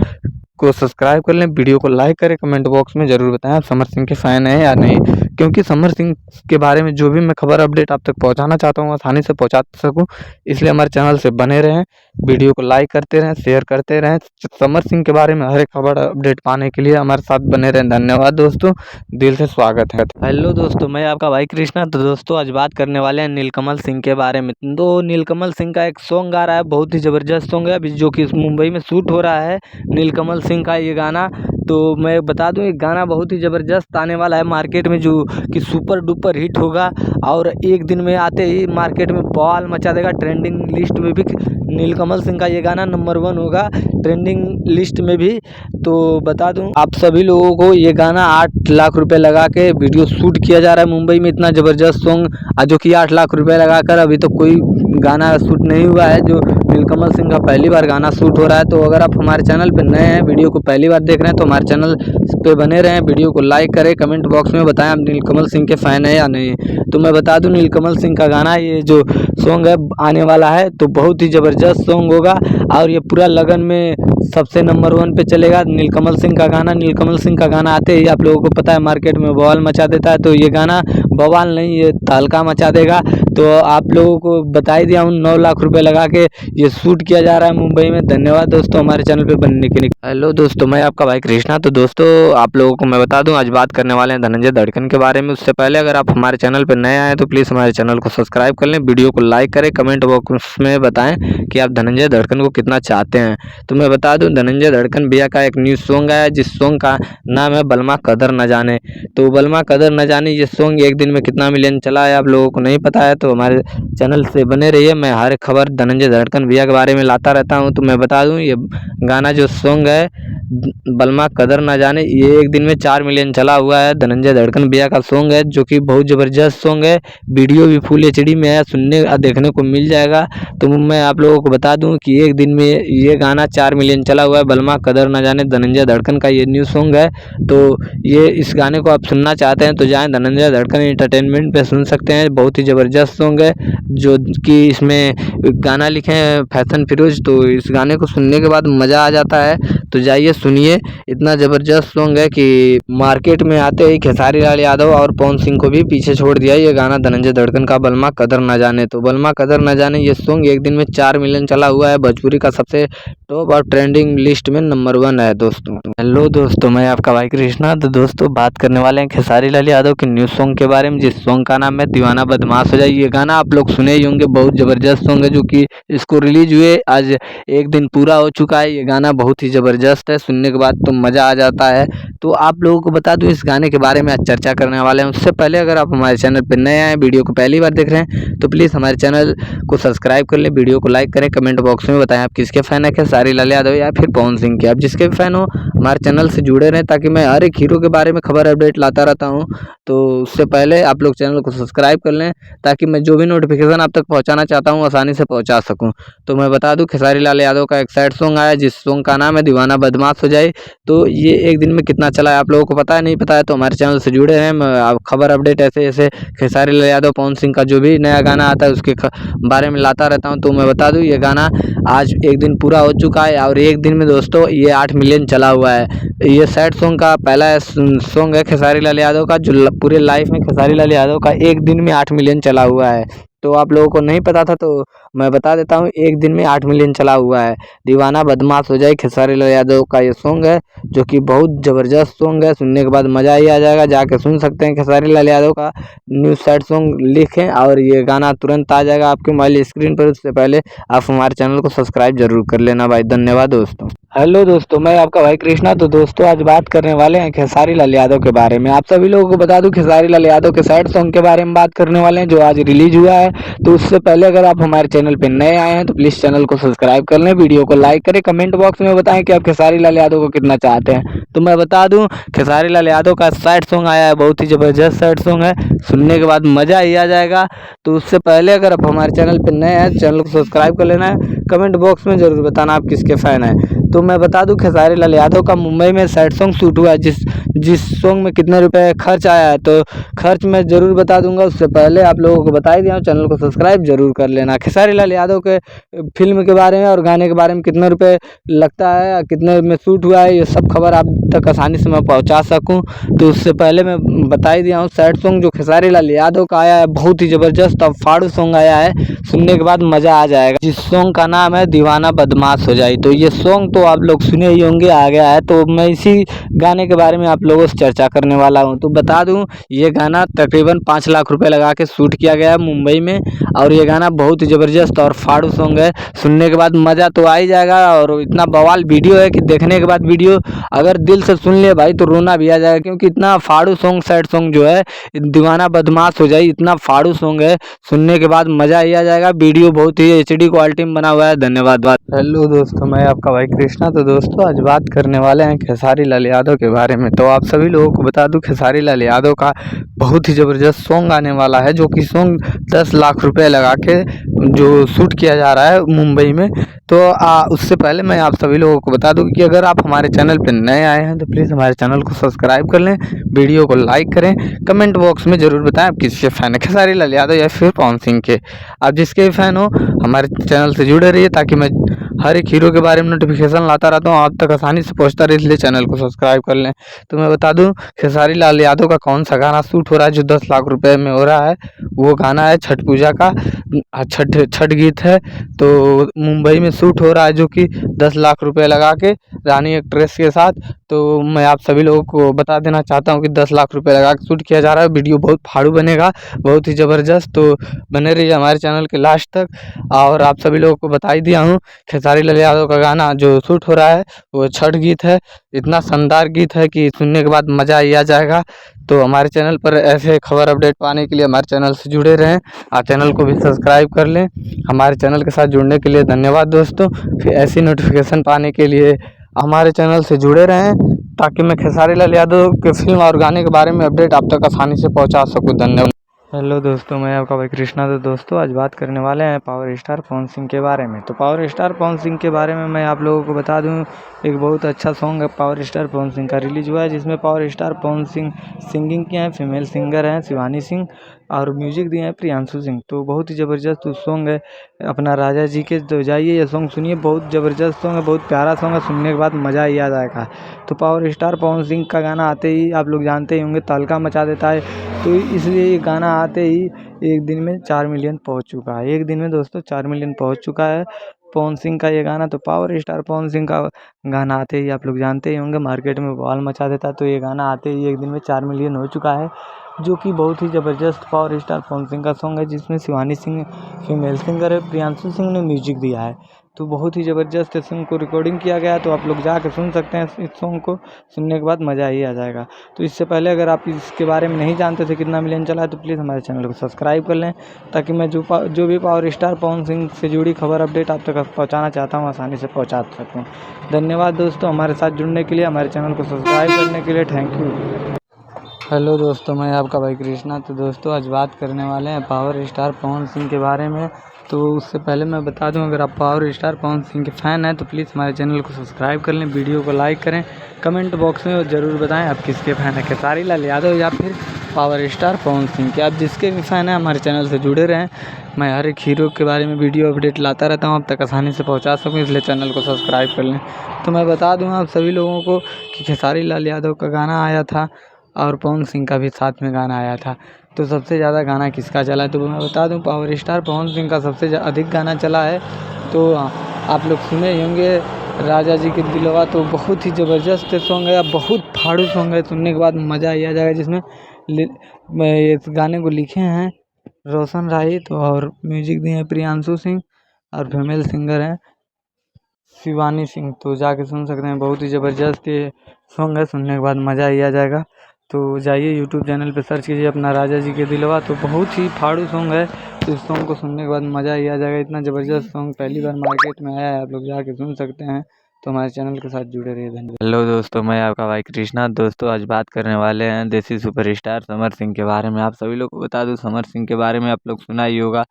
को सब्सक्राइब कर लें, वीडियो को लाइक करें, कमेंट बॉक्स में ज़रूर बताएं आप समर सिंह के फ़ैन हैं या नहीं। क्योंकि समर सिंह के बारे में जो भी मैं खबर अपडेट आप तक पहुंचाना चाहता हूँ आसानी से पहुंचा सकूं, इसलिए हमारे चैनल से बने रहें, वीडियो को लाइक करते रहें, शेयर करते रहें। समर सिंह के बारे में हर एक खबर अपडेट पाने के लिए हमारे साथ बने रहें। धन्यवाद दोस्तों, दिल से स्वागत है। हेलो दोस्तों, मैं आपका भाई कृष्णा। तो दोस्तों आज बात करने वाले हैं नीलकमल सिंह के बारे में। तो नीलकमल सिंह का एक सॉन्ग आ रहा है, बहुत ही ज़बरदस्त सॉन्ग है अभी, जो कि मुंबई में शूट हो रहा है नीलकमल सिंह का ये गाना। तो मैं बता दूं एक गाना बहुत ही ज़बरदस्त आने वाला है मार्केट में, जो कि सुपर डुपर हिट होगा और एक दिन में आते ही मार्केट में बवाल मचा देगा। ट्रेंडिंग लिस्ट में भी नीलकमल सिंह का ये गाना नंबर 1 होगा ट्रेंडिंग लिस्ट में भी। तो बता दूं आप सभी लोगों को, ये गाना 8 लाख रुपए लगा के वीडियो शूट किया जा रहा है मुंबई में। इतना ज़बरदस्त सॉन्ग जो कि 8 लाख रुपए लगाकर अभी तो कोई गाना शूट नहीं हुआ है, जो नीलकमल सिंह का पहली बार गाना शूट हो रहा है। तो अगर आप हमारे चैनल पर नए हैं, वीडियो को पहली बार देख रहे हैं, तो हमारे चैनल पे बने रहें, वीडियो को लाइक करें, कमेंट बॉक्स में बताएं आप नीलकमल सिंह के फ़ैन हैं या नहीं। तो मैं बता दूं नीलकमल सिंह का गाना ये जो सॉन्ग है आने वाला है, तो बहुत ही ज़बरदस्त सॉन्ग होगा और ये पूरा लगन में सबसे नंबर 1 पे चलेगा नीलकमल सिंह का गाना। नीलकमल सिंह का गाना आते ही आप लोगों को पता है मार्केट में बवाल मचा देता है। तो ये गाना बवाल नहीं, ये तहलका मचा देगा। तो आप लोगों को बता ही दिया हूँ, 9 लाख रुपए लगा के ये शूट किया जा रहा है मुंबई में। धन्यवाद दोस्तों हमारे चैनल पे बनने के लिए। हेलो दोस्तों, मैं आपका भाई कृष्णा। तो दोस्तों आप लोगों को मैं बता दूं आज बात करने वाले हैं धनंजय धड़कन के बारे में। उससे पहले अगर आप हमारे चैनल पर नए आए तो प्लीज़ हमारे चैनल को सब्सक्राइब कर लें, वीडियो को लाइक करें, कमेंट बॉक्स में बताएं कि आप धनंजय धड़कन को कितना चाहते हैं। तो मैं बता दूं धनंजय धड़कन भैया का एक न्यू सॉन्ग आया, जिस सॉन्ग का नाम है बलमा कदर न जाने। तो बलमा कदर न जाने ये सॉन्ग एक दिन में कितना मिलियन चला है आप लोगों को नहीं पता है, तो हमारे चैनल से बने रहिए। मैं हर खबर धनंजय धड़कन भैया के बारे में लाता रहता हूं। तो मैं बता दूं ये गाना जो सॉन्ग है बलमा कदर ना जाने, ये एक दिन में 4 मिलियन चला हुआ है। धनंजय धड़कन भैया का सॉन्ग है, जो कि बहुत ज़बरदस्त सॉन्ग है। वीडियो भी फुल HD में है, सुनने देखने को मिल जाएगा। तो मैं आप लोगों को बता दूं कि एक दिन में ये गाना 4 मिलियन चला हुआ है, बलमा कदर ना जाने धनंजय धड़कन का ये न्यू सॉन्ग है। तो ये इस गाने को आप सुनना चाहते हैं तो जाएँ धनंजय धड़कन एंटरटेनमेंट पे सुन सकते हैं। बहुत ही ज़बरदस्त सॉन्ग है, जो कि इसमें गाना लिखे हैं फैशन फिरोज। तो इस गाने को सुनने के बाद मज़ा आ जाता है, तो जाइए सुनिए। इतना ज़बरदस्त सॉन्ग है कि मार्केट में आते ही खेसारी लाल यादव और पवन सिंह को भी पीछे छोड़ दिया ये गाना धनंजय धड़कन का बलमा कदर न जाने। तो बलमा कदर न जाने ये सॉन्ग एक दिन में 4 मिलियन चला हुआ है, भोजपुरी का सबसे टॉप और ट्रेंडिंग लिस्ट में नंबर 1 है दोस्तों। हेलो दोस्तों, मैं आपका भाई कृष्णा। तो दोस्तों बात करने वाले हैं खेसारी लाल यादव के न्यू सॉन्ग के बारे में, जिस सॉन्ग का नाम है दीवाना बदमाश हो जाए। ये गाना आप लोग सुने ही होंगे, बहुत ज़बरदस्त सॉन्ग है, जो कि इसको रिलीज हुए आज एक दिन पूरा हो चुका है। ये गाना बहुत ही ज़बरदस्त ज़बरदस्त है, सुनने के बाद तो मज़ा आ जाता है। तो आप लोगों को बता दूँ इस गाने के बारे में आज चर्चा करने वाले हैं। उससे पहले अगर आप हमारे चैनल पर नए आए, वीडियो को पहली बार देख रहे हैं तो प्लीज़ हमारे चैनल को सब्सक्राइब कर लें, वीडियो को लाइक करें, कमेंट बॉक्स में बताएं आप किसके फ़ैन है, खेसारी लाल यादव या फिर पवन सिंह के। आप जिसके भी फ़ैन हो हमारे चैनल से जुड़े रहें ताकि मैं हर एक हीरो के बारे में खबर अपडेट लाता रहता हूँ। तो उससे पहले आप लोग चैनल को सब्सक्राइब कर लें ताकि मैं जो भी नोटिफिकेशन आप तक पहुँचाना चाहता हूँ आसानी से पहुँचा सकूँ। तो मैं बता दूँ खेसारी लाल यादव का एक सैड सॉन्ग आया जिस सॉन्ग का नाम है दीवाना बदमाश हो जाए। तो ये एक दिन में कितना चला है आप लोगों को पता है, नहीं पता है तो हमारे चैनल से जुड़े रहें। मैं आप खबर अपडेट ऐसे ऐसे खेसारी लाल यादव पवन सिंह का जो भी नया गाना आता है उसके बारे में लाता रहता हूँ। तो मैं बता दूँ ये गाना आज एक दिन पूरा हो चुका है और एक दिन में दोस्तों ये 8 मिलियन चला हुआ है। ये सैड सॉन्ग का पहला सॉन्ग है खेसारी लाल यादव का जो पूरे लाइफ में खेसारी लाल यादव का एक दिन में 8 मिलियन चला हुआ है। तो आप लोगों को नहीं पता था तो मैं बता देता हूँ, एक दिन में 8 मिलियन चला हुआ है। दीवाना बदमाश हो जाए खेसारी लाल यादव का ये सॉन्ग है जो कि बहुत ज़बरदस्त सॉन्ग है, सुनने के बाद मज़ा ही आ जाएगा। जाके सुन सकते हैं खेसारी लाल यादव का न्यू सैड सॉन्ग लिखें और ये गाना तुरंत आ जाएगा आपके मोबाइल स्क्रीन पर। उससे पहले आप हमारे चैनल को सब्सक्राइब जरूर कर लेना भाई। धन्यवाद दोस्तों। हेलो दोस्तों, मैं आपका भाई कृष्णा। तो दोस्तों आज बात करने वाले हैं खेसारी लाल यादव के बारे में। आप सभी लोगों को बता दूं खेसारी लाल यादव के सैड सॉन्ग के बारे में बात करने वाले हैं जो आज रिलीज हुआ है। तो उससे पहले अगर आप हमारे चैनल पर नए आए हैं तो प्लीज़ चैनल को सब्सक्राइब कर लें, वीडियो को लाइक करें, कमेंट बॉक्स में बताएं कि आप खेसारी लाल यादव को कितना चाहते हैं। तो मैं बता दूं खेसारी लाल यादव का सैड सॉन्ग आया है, बहुत ही ज़बरदस्त सैड सॉन्ग है, सुनने के बाद मज़ा ही आ जाएगा। तो उससे पहले अगर आप हमारे चैनल पर नए हैं चैनल को सब्सक्राइब कर लेना है, कमेंट बॉक्स में ज़रूर बताना आप किसके फ़ैन हैं। तो मैं बता दूं खेसारी लाल यादव का मुंबई में सैड सॉन्ग शूट हुआ है जिस सॉन्ग में कितने रुपए खर्च आया है तो खर्च मैं ज़रूर बता दूंगा। उससे पहले आप लोगों को बता ही दिया हूँ, चैनल को सब्सक्राइब जरूर कर लेना। खेसारी लाल यादव के फिल्म के बारे में और गाने के बारे में कितने रुपए लगता है, कितने में शूट हुआ है, ये सब खबर आप तक आसानी से मैं पहुँचा सकूँ। तो उससे पहले मैं बता ही दिया हूँ, सैड सॉन्ग जो खेसारी लाल यादव का आया है बहुत ही ज़बरदस्त और फाड़ू सॉन्ग आया है, सुनने के बाद मज़ा आ जाएगा। जिस सॉन्ग का नाम है दीवाना बदमाश हो जाए। तो ये सॉन्ग तो आप लोग सुने ही होंगे, आ गया है। तो मैं इसी गाने के बारे में आप लोगों से चर्चा करने वाला हूँ। तो बता दूं ये गाना तकरीबन 5 लाख रुपए लगा के शूट किया गया है मुंबई में और ये गाना बहुत ही ज़बरदस्त और फाड़ू सॉन्ग है, सुनने के बाद मज़ा तो आ ही जाएगा। और इतना बवाल वीडियो है कि देखने के बाद वीडियो अगर दिल से सुन ले भाई तो रोना भी आ जाएगा, क्योंकि इतना फाड़ू सॉन्ग सैड सॉन्ग जो है दीवाना बदमाश हो जाए इतना फाड़ू सॉन्ग है, सुनने के बाद मज़ा ही आ जाएगा। वीडियो बहुत ही HD क्वालिटी में बना हुआ है। धन्यवाद। हेलो दोस्तों, मैं आपका भाई कृष्णा। तो दोस्तों आज बात करने वाले हैं खेसारी लाल यादव के बारे में। तो आप सभी लोगों को बता दूं खेसारी लाल यादव का बहुत ही ज़बरदस्त सॉन्ग आने वाला है जो कि सॉन्ग 10 लाख रुपए लगा के जो शूट किया जा रहा है मुंबई में। तो उससे पहले मैं आप सभी लोगों को बता दूं कि अगर आप हमारे चैनल पर नए आए हैं तो प्लीज़ हमारे चैनल को सब्सक्राइब कर लें, वीडियो को लाइक करें, कमेंट बॉक्स में ज़रूर बताएं आप किसके फ़ैन है, खेसारी लाल यादव या फिर पवन सिंह के। आप जिसके भी फ़ैन हो हमारे चैनल से जुड़े रहिए ताकि मैं हर एक हीरो के बारे में नोटिफिकेशन लाता रहता हूँ, आप तक आसानी से पहुँचता रहे, इसलिए चैनल को सब्सक्राइब कर लें। तो मैं बता दूं खेसारी लाल यादव का कौन सा गाना शूट हो रहा है जो 10 लाख रुपए में हो रहा है। वो गाना है छठ पूजा का, छठ गीत है। तो मुंबई में शूट हो रहा है जो कि 10 लाख रुपए लगा के रानी एक्ट्रेस के साथ। तो मैं आप सभी लोगों को बता देना चाहता हूँ कि 10 लाख रुपए लगा के शूट किया जा रहा है। वीडियो बहुत फाड़ू बनेगा, बहुत ही ज़बरदस्त। तो बने रहिए हमारे चैनल के लास्ट तक। और आप सभी लोगों को बता ही दिया हूँ खेसारी लाल यादव का गाना जो शूट हो रहा है वो छठ गीत है, इतना शानदार गीत है कि सुनने के बाद मज़ा ही आ जाएगा। तो हमारे चैनल पर ऐसे खबर अपडेट पाने के लिए हमारे चैनल से जुड़े रहें, आप चैनल को भी सब्सक्राइब कर लें। हमारे चैनल के साथ जुड़ने के लिए धन्यवाद दोस्तों। फिर ऐसी नोटिफिकेशन पाने के लिए हमारे चैनल से जुड़े रहें ताकि मैं खेसारी लाल यादव के फिल्म और गाने के बारे में अपडेट आप तक आसानी से पहुँचा सकूँ। धन्यवाद। हेलो दोस्तों, मैं आपका भाई कृष्णा। तो दोस्तों आज बात करने वाले हैं पावर स्टार पवन सिंह के बारे में। तो पावर स्टार पवन सिंह के बारे में मैं आप लोगों को बता दूं, एक बहुत अच्छा सॉन्ग है पावर स्टार पवन सिंह का रिलीज हुआ है जिसमें power star Pawan Singh singing किए हैं, फीमेल सिंगर हैं शिवानी सिंह और म्यूजिक दिए हैं प्रियांशु सिंह। तो बहुत ही ज़बरदस्त सॉन्ग है अपना राजा जी के। तो जाइए ये सॉन्ग सुनिए, बहुत ज़बरदस्त सॉन्ग है, बहुत प्यारा सॉन्ग है, सुनने के बाद मज़ा ही आ जाएगा। तो पावर स्टार पवन सिंह का गाना आते ही आप लोग जानते ही होंगे तहलका मचा देता है। तो इसलिए ये गाना आते ही एक दिन में 4 मिलियन पहुंच चुका है। एक दिन में दोस्तों 4 मिलियन पहुंच चुका है पवन सिंह का ये गाना। तो पावर स्टार पवन सिंह का गाना आते ही आप लोग जानते ही होंगे मार्केट में बवाल मचा देता है। तो ये गाना आते ही एक दिन में 4 मिलियन हो चुका है जो कि बहुत ही ज़बरदस्त पावर स्टार पवन सिंह का सॉन्ग है जिसमें शिवानी सिंह फीमेल सिंगर है, प्रियांशु सिंह ने म्यूजिक दिया है। तो बहुत ही ज़बरदस्त इस सॉन्ग को रिकॉर्डिंग किया गया है, तो आप लोग जाके सुन सकते हैं। इस सॉन्ग को सुनने के बाद मज़ा ही आ जाएगा। तो इससे पहले अगर आप इसके बारे में नहीं जानते थे कितना मिलियन चला है, तो प्लीज़ हमारे चैनल को सब्सक्राइब कर लें, ताकि मैं जो भी पावर स्टार पवन सिंह से जुड़ी खबर अपडेट आप तक पहुँचाना चाहता हूँ आसानी से पहुँचा सकूँ। धन्यवाद दोस्तों, हमारे साथ जुड़ने के लिए, हमारे चैनल को सब्सक्राइब करने के लिए। Thank you. हेलो दोस्तों, मैं आपका भाई कृष्णा। तो दोस्तों आज बात करने वाले हैं पावर स्टार पवन सिंह के बारे में। तो उससे पहले मैं बता दूं, अगर आप पावर स्टार पवन सिंह के फ़ैन हैं तो प्लीज़ हमारे चैनल को सब्सक्राइब कर लें, वीडियो को लाइक करें, कमेंट बॉक्स में ज़रूर बताएं आप किसके फ़ैन हैं, खेसारी लाल यादव या फिर पावर स्टार पवन सिंह के। आप जिसके भी फ़ैन हैं हमारे चैनल से जुड़े रहें। मैं हर एक हीरो के बारे में वीडियो अपडेट लाता रहता हूँ, आप तक आसानी से पहुँचा सकूँ, इसलिए चैनल को सब्सक्राइब कर लें। तो मैं बता दूँ आप सभी लोगों को कि खेसारी लाल यादव का गाना आया था और पवन सिंह का भी साथ में गाना आया था। तो सबसे ज़्यादा गाना किसका चला है, तो मैं बता दूं पावर स्टार पवन सिंह का सबसे अधिक गाना चला है। तो आप लोग सुने ही होंगे राजा जी के दिलवा। तो बहुत ही ज़बरदस्त सॉन्ग है, बहुत फाड़ू सॉन्ग है, सुनने के बाद मज़ा ही आ जाएगा। जिसमें इस गाने को लिखे हैं रोशन राहित और म्यूजिक दिए हैं प्रियांशु सिंह और फीमेल सिंगर हैं शिवानी सिंह। तो जाके सुन सकते हैं, बहुत ही ज़बरदस्त ये सॉन्ग है, सुनने के बाद मज़ा ही आ जाएगा। तो जाइए यूट्यूब चैनल पे सर्च कीजिए अपना राजा जी के दिलवा। तो बहुत ही फाड़ू सॉन्ग है, तो इस सॉन्ग को सुनने के बाद मज़ा ही आ जाएगा। इतना ज़बरदस्त सॉन्ग पहली बार मार्केट में आया है, आप लोग जाके सुन सकते हैं। तो हमारे चैनल के साथ जुड़े रहिए, धन्यवाद। हेलो दोस्तों, मैं आपका भाई कृष्णा। दोस्तों आज बात करने वाले हैं देसी सुपरस्टार समर सिंह के बारे में। आप सभी लोग को बता दूं, समर सिंह के बारे में आप लोग सुना ही होगा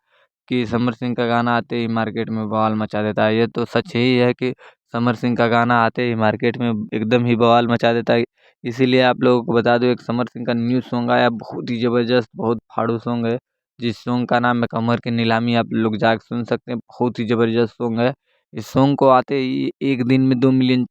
कि समर सिंह का गाना आते ही मार्केट में बवाल मचा देता है। ये तो सच ही है कि समर सिंह का गाना आते ही मार्केट में एकदम ही बवाल मचा देता है। इसीलिए आप लोगों को बता दूं, एक समर सिंह का न्यू सॉन्ग आया, बहुत ही ज़बरदस्त, बहुत फाड़ू सॉन्ग है, जिस सॉन्ग का नाम है कमर की नीलामी। आप लोग जाके सुन सकते हैं, बहुत ही ज़बरदस्त सॉन्ग है। इस सॉन्ग को आते ही एक दिन में 2 मिलियन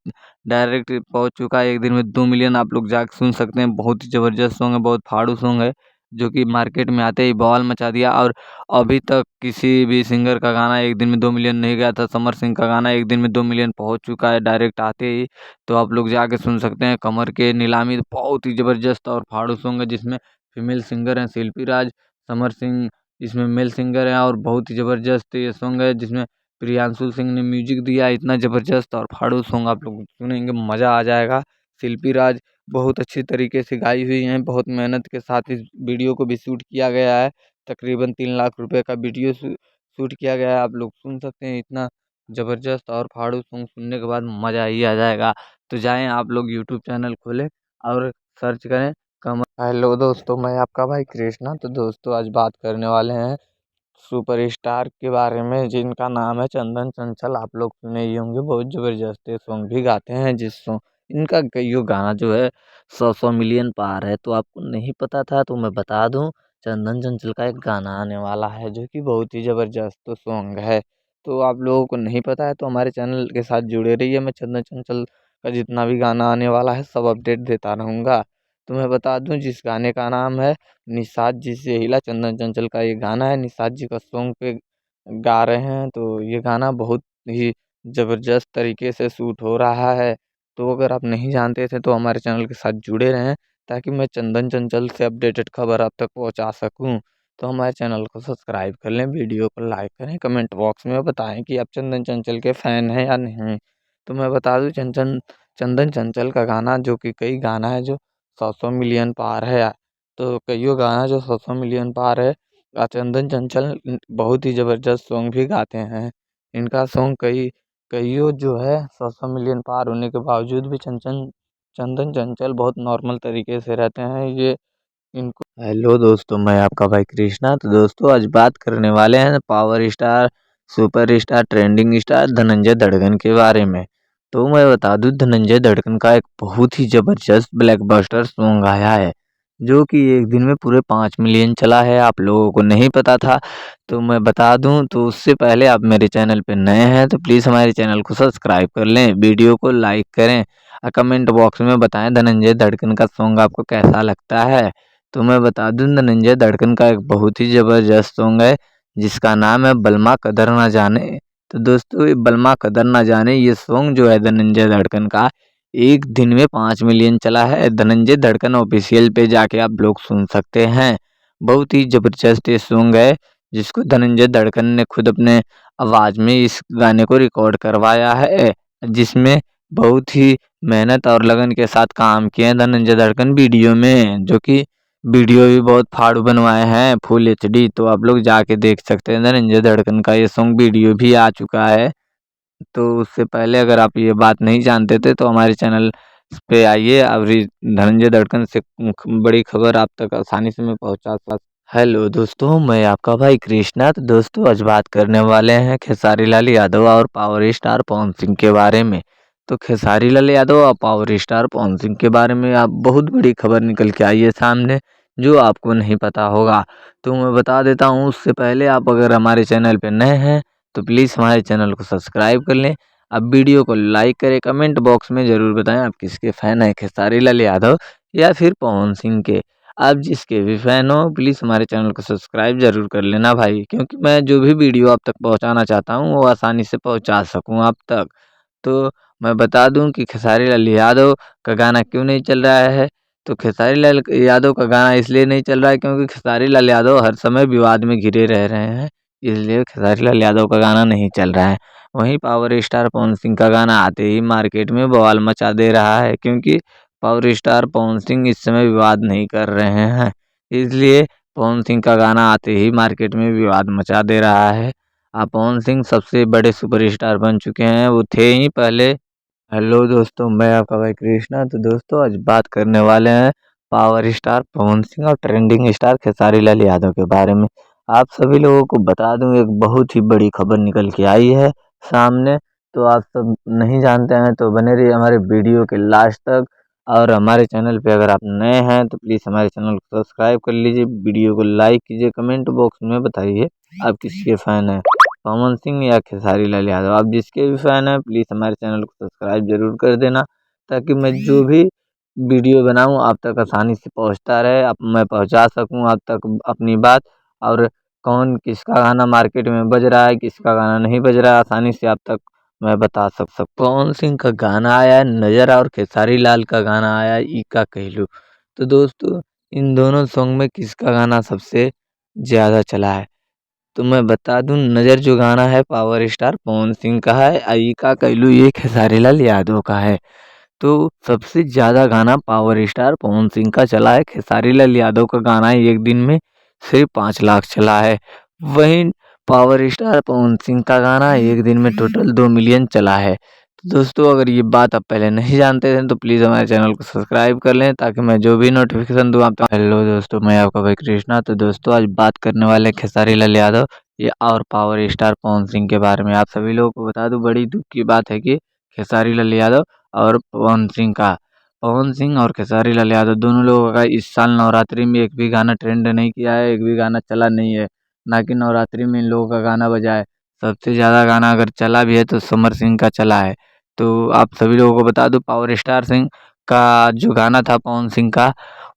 डायरेक्ट पहुंच चुका है, एक दिन में 2 मिलियन। आप लोग जाके सुन सकते हैं, बहुत ही ज़बरदस्त सॉन्ग है, बहुत फाड़ू सॉन्ग है, जो कि मार्केट में आते ही बवाल मचा दिया। और अभी तक किसी भी सिंगर का गाना एक दिन में 2 मिलियन नहीं गया था, समर सिंह का गाना एक दिन में 2 मिलियन पहुंच चुका है डायरेक्ट आते ही। तो आप लोग जाके सुन सकते हैं कमर के नीलामी। बहुत ही ज़बरदस्त और फाड़ू सॉन्ग है, जिसमें फीमेल सिंगर हैं शिल्पी राज, समर सिंह इसमें मेल सिंगर हैं, और बहुत ही ज़बरदस्त ये सॉन्ग है, जिसमें प्रियांशु सिंह ने म्यूजिक दिया है। इतना ज़बरदस्त और फाड़ू सॉन्ग आप लोग सुनेंगे, मज़ा आ जाएगा। शिल्पी राज बहुत अच्छी तरीके से गाई हुई हैं, बहुत मेहनत के साथ इस वीडियो को भी शूट किया गया है। तकरीबन 3 लाख रुपए का वीडियो शूट किया गया है, आप लोग सुन सकते हैं। इतना ज़बरदस्त और फाड़ू सॉन्ग सुनने के बाद मज़ा ही आ जाएगा। तो जाएँ आप लोग यूट्यूब चैनल खोलें और सर्च करें कमर। हेलो दोस्तों, मैं आपका भाई कृष्णा। तो दोस्तों आज बात करने वाले हैं सुपरस्टार के बारे में, जिनका नाम है चंदन चंचल। आप लोग सुने ही होंगे, बहुत ज़बरदस्त सॉन्ग भी गाते हैं, जिस सॉन्ग इनका कईयों गाना जो है 100 मिलियन पार है। तो आपको नहीं पता था तो मैं बता दूं, चंदन चंचल का एक गाना आने वाला है, जो कि बहुत ही ज़बरदस्त सॉन्ग है। तो आप लोगों को नहीं पता है तो हमारे चैनल के साथ जुड़े रहिए, मैं चंदन चंचल का जितना भी गाना आने वाला है सब अपडेट देता रहूँगा। तो मैं बता दूं, जिस गाने का नाम है निषाद जी से हिला, चंदन चंचल का ये गाना है, निषाद जी का सॉन्ग पे गा रहे हैं। तो ये गाना बहुत ही ज़बरदस्त तरीके से शूट हो रहा है। तो अगर आप नहीं जानते थे तो हमारे चैनल के साथ जुड़े रहें, ताकि मैं चंदन चंचल से अपडेटेड खबर आप तक पहुंचा सकूं। तो हमारे चैनल को सब्सक्राइब कर लें, वीडियो को लाइक करें, कमेंट बॉक्स में बताएं कि आप चंदन चंचल के फ़ैन हैं या नहीं। तो मैं बता दूं, चंचन चंदन चंचल का गाना, जो कि कई गाना है जो 100 मिलियन पार है, तो कईयों गाना जो 100 मिलियन पार है। चंदन चंचल बहुत ही ज़बरदस्त सॉन्ग भी गाते हैं। इनका सॉन्ग कईयों जो है 100 मिलियन पार होने के बावजूद भी चंदन चंचल बहुत नॉर्मल तरीके से रहते हैं। ये इनको हेलो दोस्तों, मैं आपका भाई कृष्णा। तो दोस्तों आज बात करने वाले हैं power star superstar trending star Dhananjay धड़कन के बारे में। तो मैं बता दूं, धनंजय धड़कन का एक बहुत ही ज़बरदस्त ब्लॉकबस्टर सॉन्ग आया है, जो कि एक दिन में पूरे 5 मिलियन चला है। आप लोगों को नहीं पता था तो मैं बता दूं। तो उससे पहले आप मेरे चैनल पे नए हैं तो प्लीज़ हमारे चैनल को सब्सक्राइब कर लें, वीडियो को लाइक करें और कमेंट बॉक्स में बताएं धनंजय धड़कन का सॉन्ग आपको कैसा लगता है। तो मैं बता दूं, धनंजय धड़कन का एक बहुत ही ज़बरदस्त सॉन्ग है, जिसका नाम है बलमा कदर ना जाने। तो दोस्तों ये बलमा कदर ना जाने ये सॉन्ग जो है धनंजय धड़कन का, एक दिन में 5 मिलियन चला है। धनंजय धड़कन ऑफिशियल पे जाके आप लोग सुन सकते हैं। बहुत ही ज़बरदस्त ये सॉन्ग है, जिसको धनंजय धड़कन ने खुद अपने आवाज़ में इस गाने को रिकॉर्ड करवाया है, जिसमें बहुत ही मेहनत और लगन के साथ काम किए हैं धनंजय दड़कन वीडियो में, जो कि वीडियो भी बहुत फाड़ू बनवाए हैं फुल एचडी। तो आप लोग जाके देख सकते हैं, धनंजय दड़कन का ये सॉन्ग वीडियो भी आ चुका है। तो उससे पहले अगर आप ये बात नहीं जानते थे तो हमारे चैनल पे आइए, और धनंजय दड़कन से बड़ी खबर आप तक आसानी से मैं पहुंचा सकता। हेलो दोस्तों, मैं आपका भाई कृष्णा। तो दोस्तों आज बात करने वाले हैं खेसारी लाल यादव और पावर स्टार पवन सिंह के बारे में। तो खेसारी लाल यादव और पावर स्टार पवन सिंह के बारे में आप बहुत बड़ी खबर निकल के आई है सामने, जो आपको नहीं पता होगा। तो मैं बता देता हूँ, उससे पहले आप अगर हमारे चैनल पे नए हैं तो प्लीज़ हमारे चैनल को सब्सक्राइब कर लें। अब वीडियो को लाइक करें, कमेंट बॉक्स में ज़रूर बताएं आप किसके फ़ैन हैं, खेसारी लाल यादव या फिर पवन सिंह के। आप जिसके भी फ़ैन हो प्लीज़ हमारे चैनल को सब्सक्राइब ज़रूर कर लेना भाई, क्योंकि मैं जो भी वीडियो आप तक पहुंचाना चाहता हूं वो आसानी से पहुंचा सकूं आप तक। तो मैं बता दूं कि खेसारी लाल यादव का गाना क्यों नहीं चल रहा है। तो खेसारी लाल यादव का गाना इसलिए नहीं चल रहा है क्योंकि खेसारी लाल यादव हर समय विवाद में घिरे रह रहे हैं, इसलिए खेसारी लाल यादव का गाना नहीं चल रहा है। वहीं पावर स्टार पवन सिंह का गाना आते ही मार्केट में बवाल मचा दे रहा है, क्योंकि पावर स्टार पवन सिंह इस समय विवाद नहीं कर रहे हैं, इसलिए पवन सिंह का गाना आते ही मार्केट में विवाद मचा दे रहा है। पवन सिंह सबसे बड़े सुपरस्टार बन चुके हैं, वो थे ही पहले। हेलो दोस्तों, मैं आपका भाई कृष्णा। तो दोस्तों आज बात करने वाले हैं पावर स्टार पवन सिंह और ट्रेंडिंग स्टार खेसारी लाल यादव के बारे में। आप सभी लोगों को बता दूं, एक बहुत ही बड़ी खबर निकल के आई है सामने। तो आप सब नहीं जानते हैं तो बने रहिए हमारे वीडियो के लास्ट तक। और हमारे चैनल पे अगर आप नए हैं तो प्लीज़ हमारे चैनल को सब्सक्राइब कर लीजिए, वीडियो को लाइक कीजिए, कमेंट बॉक्स में बताइए आप किसके फ़ैन हैं, पवन सिंह या खेसारी लाल यादव। आप जिसके भी फ़ैन हैं प्लीज़ हमारे चैनल को सब्सक्राइब ज़रूर कर देना, ताकि मैं जो भी वीडियो बनाऊँ आप तक आसानी से पहुँचता रहे, आप मैं पहुँचा सकूँ आप तक अपनी बात। और कौन किसका गाना मार्केट में बज रहा है, किसका गाना नहीं बज रहा है, आसानी से आप तक मैं बता सकता। पवन सिंह का गाना आया है नज़र, और खेसारी लाल का गाना आया है इक्का कहलू। तो दोस्तों इन दोनों सॉन्ग में किसका गाना सबसे ज़्यादा चला है? तो मैं बता दूं, नज़र जो गाना है पावर स्टार पवन सिंह का है, आई का कहलू ये खेसारी लाल यादव का है। तो सबसे ज़्यादा गाना पावर स्टार पवन सिंह का चला है, खेसारी लाल यादव का गाना एक दिन में सिर्फ 5 लाख चला है। वहीं पावर स्टार पवन सिंह का गाना एक दिन में टोटल 2 मिलियन चला है। तो दोस्तों अगर ये बात आप पहले नहीं जानते थे तो प्लीज़ हमारे चैनल को सब्सक्राइब कर लें, ताकि मैं जो भी नोटिफिकेशन दूँ आप तक। हेलो दोस्तों, मैं आपका भाई कृष्णा। तो दोस्तों आज बात करने वाले हैं खेसारी लाल यादव ये और पावर स्टार पवन सिंह के बारे में। आप सभी लोगों को बता दूं, बड़ी दुख की बात है कि खेसारी लाल यादव और पवन सिंह और खेसारी लाल यादव दोनों लोगों का इस साल नवरात्रि में एक भी गाना ट्रेंड नहीं किया है, एक भी गाना चला नहीं है। ना कि नवरात्रि में इन लोगों का गाना बजा है। सबसे ज़्यादा गाना अगर चला भी है तो समर सिंह का चला है। तो आप सभी लोगों को बता दूं, पावर स्टार सिंह का जो गाना था पवन सिंह का,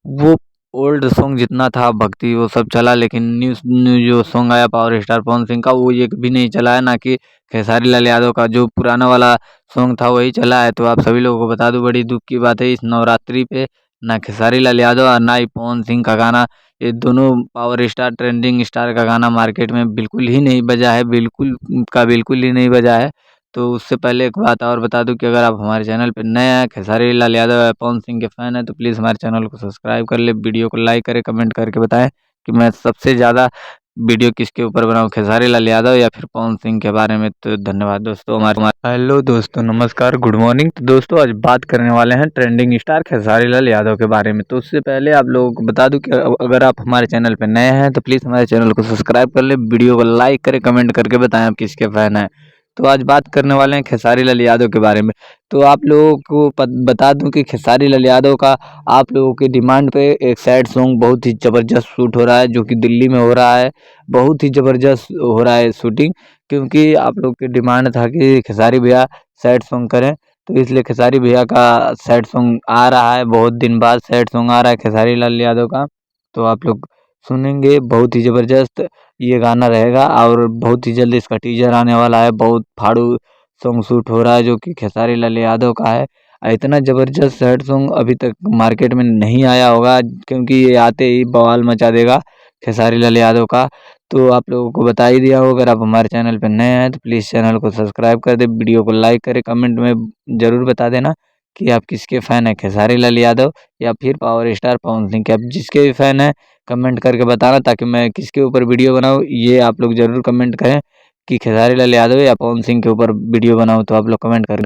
वो ओल्ड सॉन्ग जितना था भक्ति वो सब चला, लेकिन न्यू न्यू जो सॉन्ग आया पावर स्टार पवन सिंह का वो एक भी नहीं चला है। ना कि खेसारी लाल यादव का जो पुराना वाला सॉन्ग था वही चला है। तो आप सभी लोगों को बता दूं, बड़ी दुख की बात है, इस नवरात्रि पे ना खेसारी लाल यादव और ना ही पवन सिंह का गाना, ये दोनों पावर स्टार ट्रेंडिंग स्टार का गाना मार्केट में बिल्कुल ही नहीं बजा है, बिल्कुल का बिल्कुल ही नहीं बजा है। तो उससे पहले एक बात और बता दूं कि अगर आप हमारे चैनल पे नए हैं, खेसारी लाल यादव या पवन सिंह के फ़ैन हैं, तो प्लीज़ हमारे चैनल को सब्सक्राइब कर ले, वीडियो को लाइक करें, कमेंट करके बताएं कि मैं सबसे ज़्यादा वीडियो किसके ऊपर बनाऊँ, खेसारी लाल यादव या फिर पवन सिंह के बारे में। तो धन्यवाद दोस्तों। हमारे हेलो दोस्तों, नमस्कार, गुड मॉर्निंग। तो दोस्तों आज बात करने वाले हैं ट्रेंडिंग स्टार खेसारी लाल यादव के बारे में। तो उससे पहले आप लोगों को बता दूं कि अगर आप हमारे चैनल पे नए हैं तो प्लीज़ हमारे चैनल को सब्सक्राइब कर ले, वीडियो को लाइक करें, कमेंट करके बताएं आप किसके फ़ैन हैं। तो आज बात करने वाले हैं खेसारी लाल यादव के बारे में। तो आप लोगों को बता दूं कि खेसारी लाल यादव का आप लोगों की डिमांड पे एक सैड सॉन्ग बहुत ही ज़बरदस्त शूट हो रहा है, जो कि दिल्ली में हो रहा है। बहुत ही ज़बरदस्त हो रहा है शूटिंग, क्योंकि आप लोग की डिमांड था कि खेसारी भैया सैड सॉन्ग करें, तो इसलिए खेसारी भैया का सैड सॉन्ग आ रहा है। बहुत दिन बाद सैड सॉन्ग आ रहा है खेसारी लाल यादव का, तो आप लोग सुनेंगे, बहुत ही ज़बरदस्त ये गाना रहेगा। और बहुत ही जल्द इसका टीजर आने वाला है। बहुत फाड़ू सॉन्ग शूट हो रहा है जो कि खेसारी लाल यादव का है। इतना ज़बरदस्त सैड सॉन्ग अभी तक मार्केट में नहीं आया होगा, क्योंकि ये आते ही बवाल मचा देगा खेसारी लाल यादव का। तो आप लोगों को बता ही दिया हो। अगर आप हमारे चैनल पर नए हैं तो प्लीज़ चैनल को सब्सक्राइब कर दें, वीडियो को लाइक करें, कमेंट में ज़रूर बता देना कि आप किसके फ़ैन हैं, खेसारी लाल यादव या फिर पावर स्टार पवन सिंह के। आप जिसके भी फ़ैन हैं कमेंट करके बताना, ताकि मैं किसके ऊपर वीडियो बनाऊँ ये आप लोग ज़रूर कमेंट करें कि खेसारी लाल यादव या पवन सिंह के ऊपर वीडियो बनाऊँ, तो आप लोग कमेंट करें।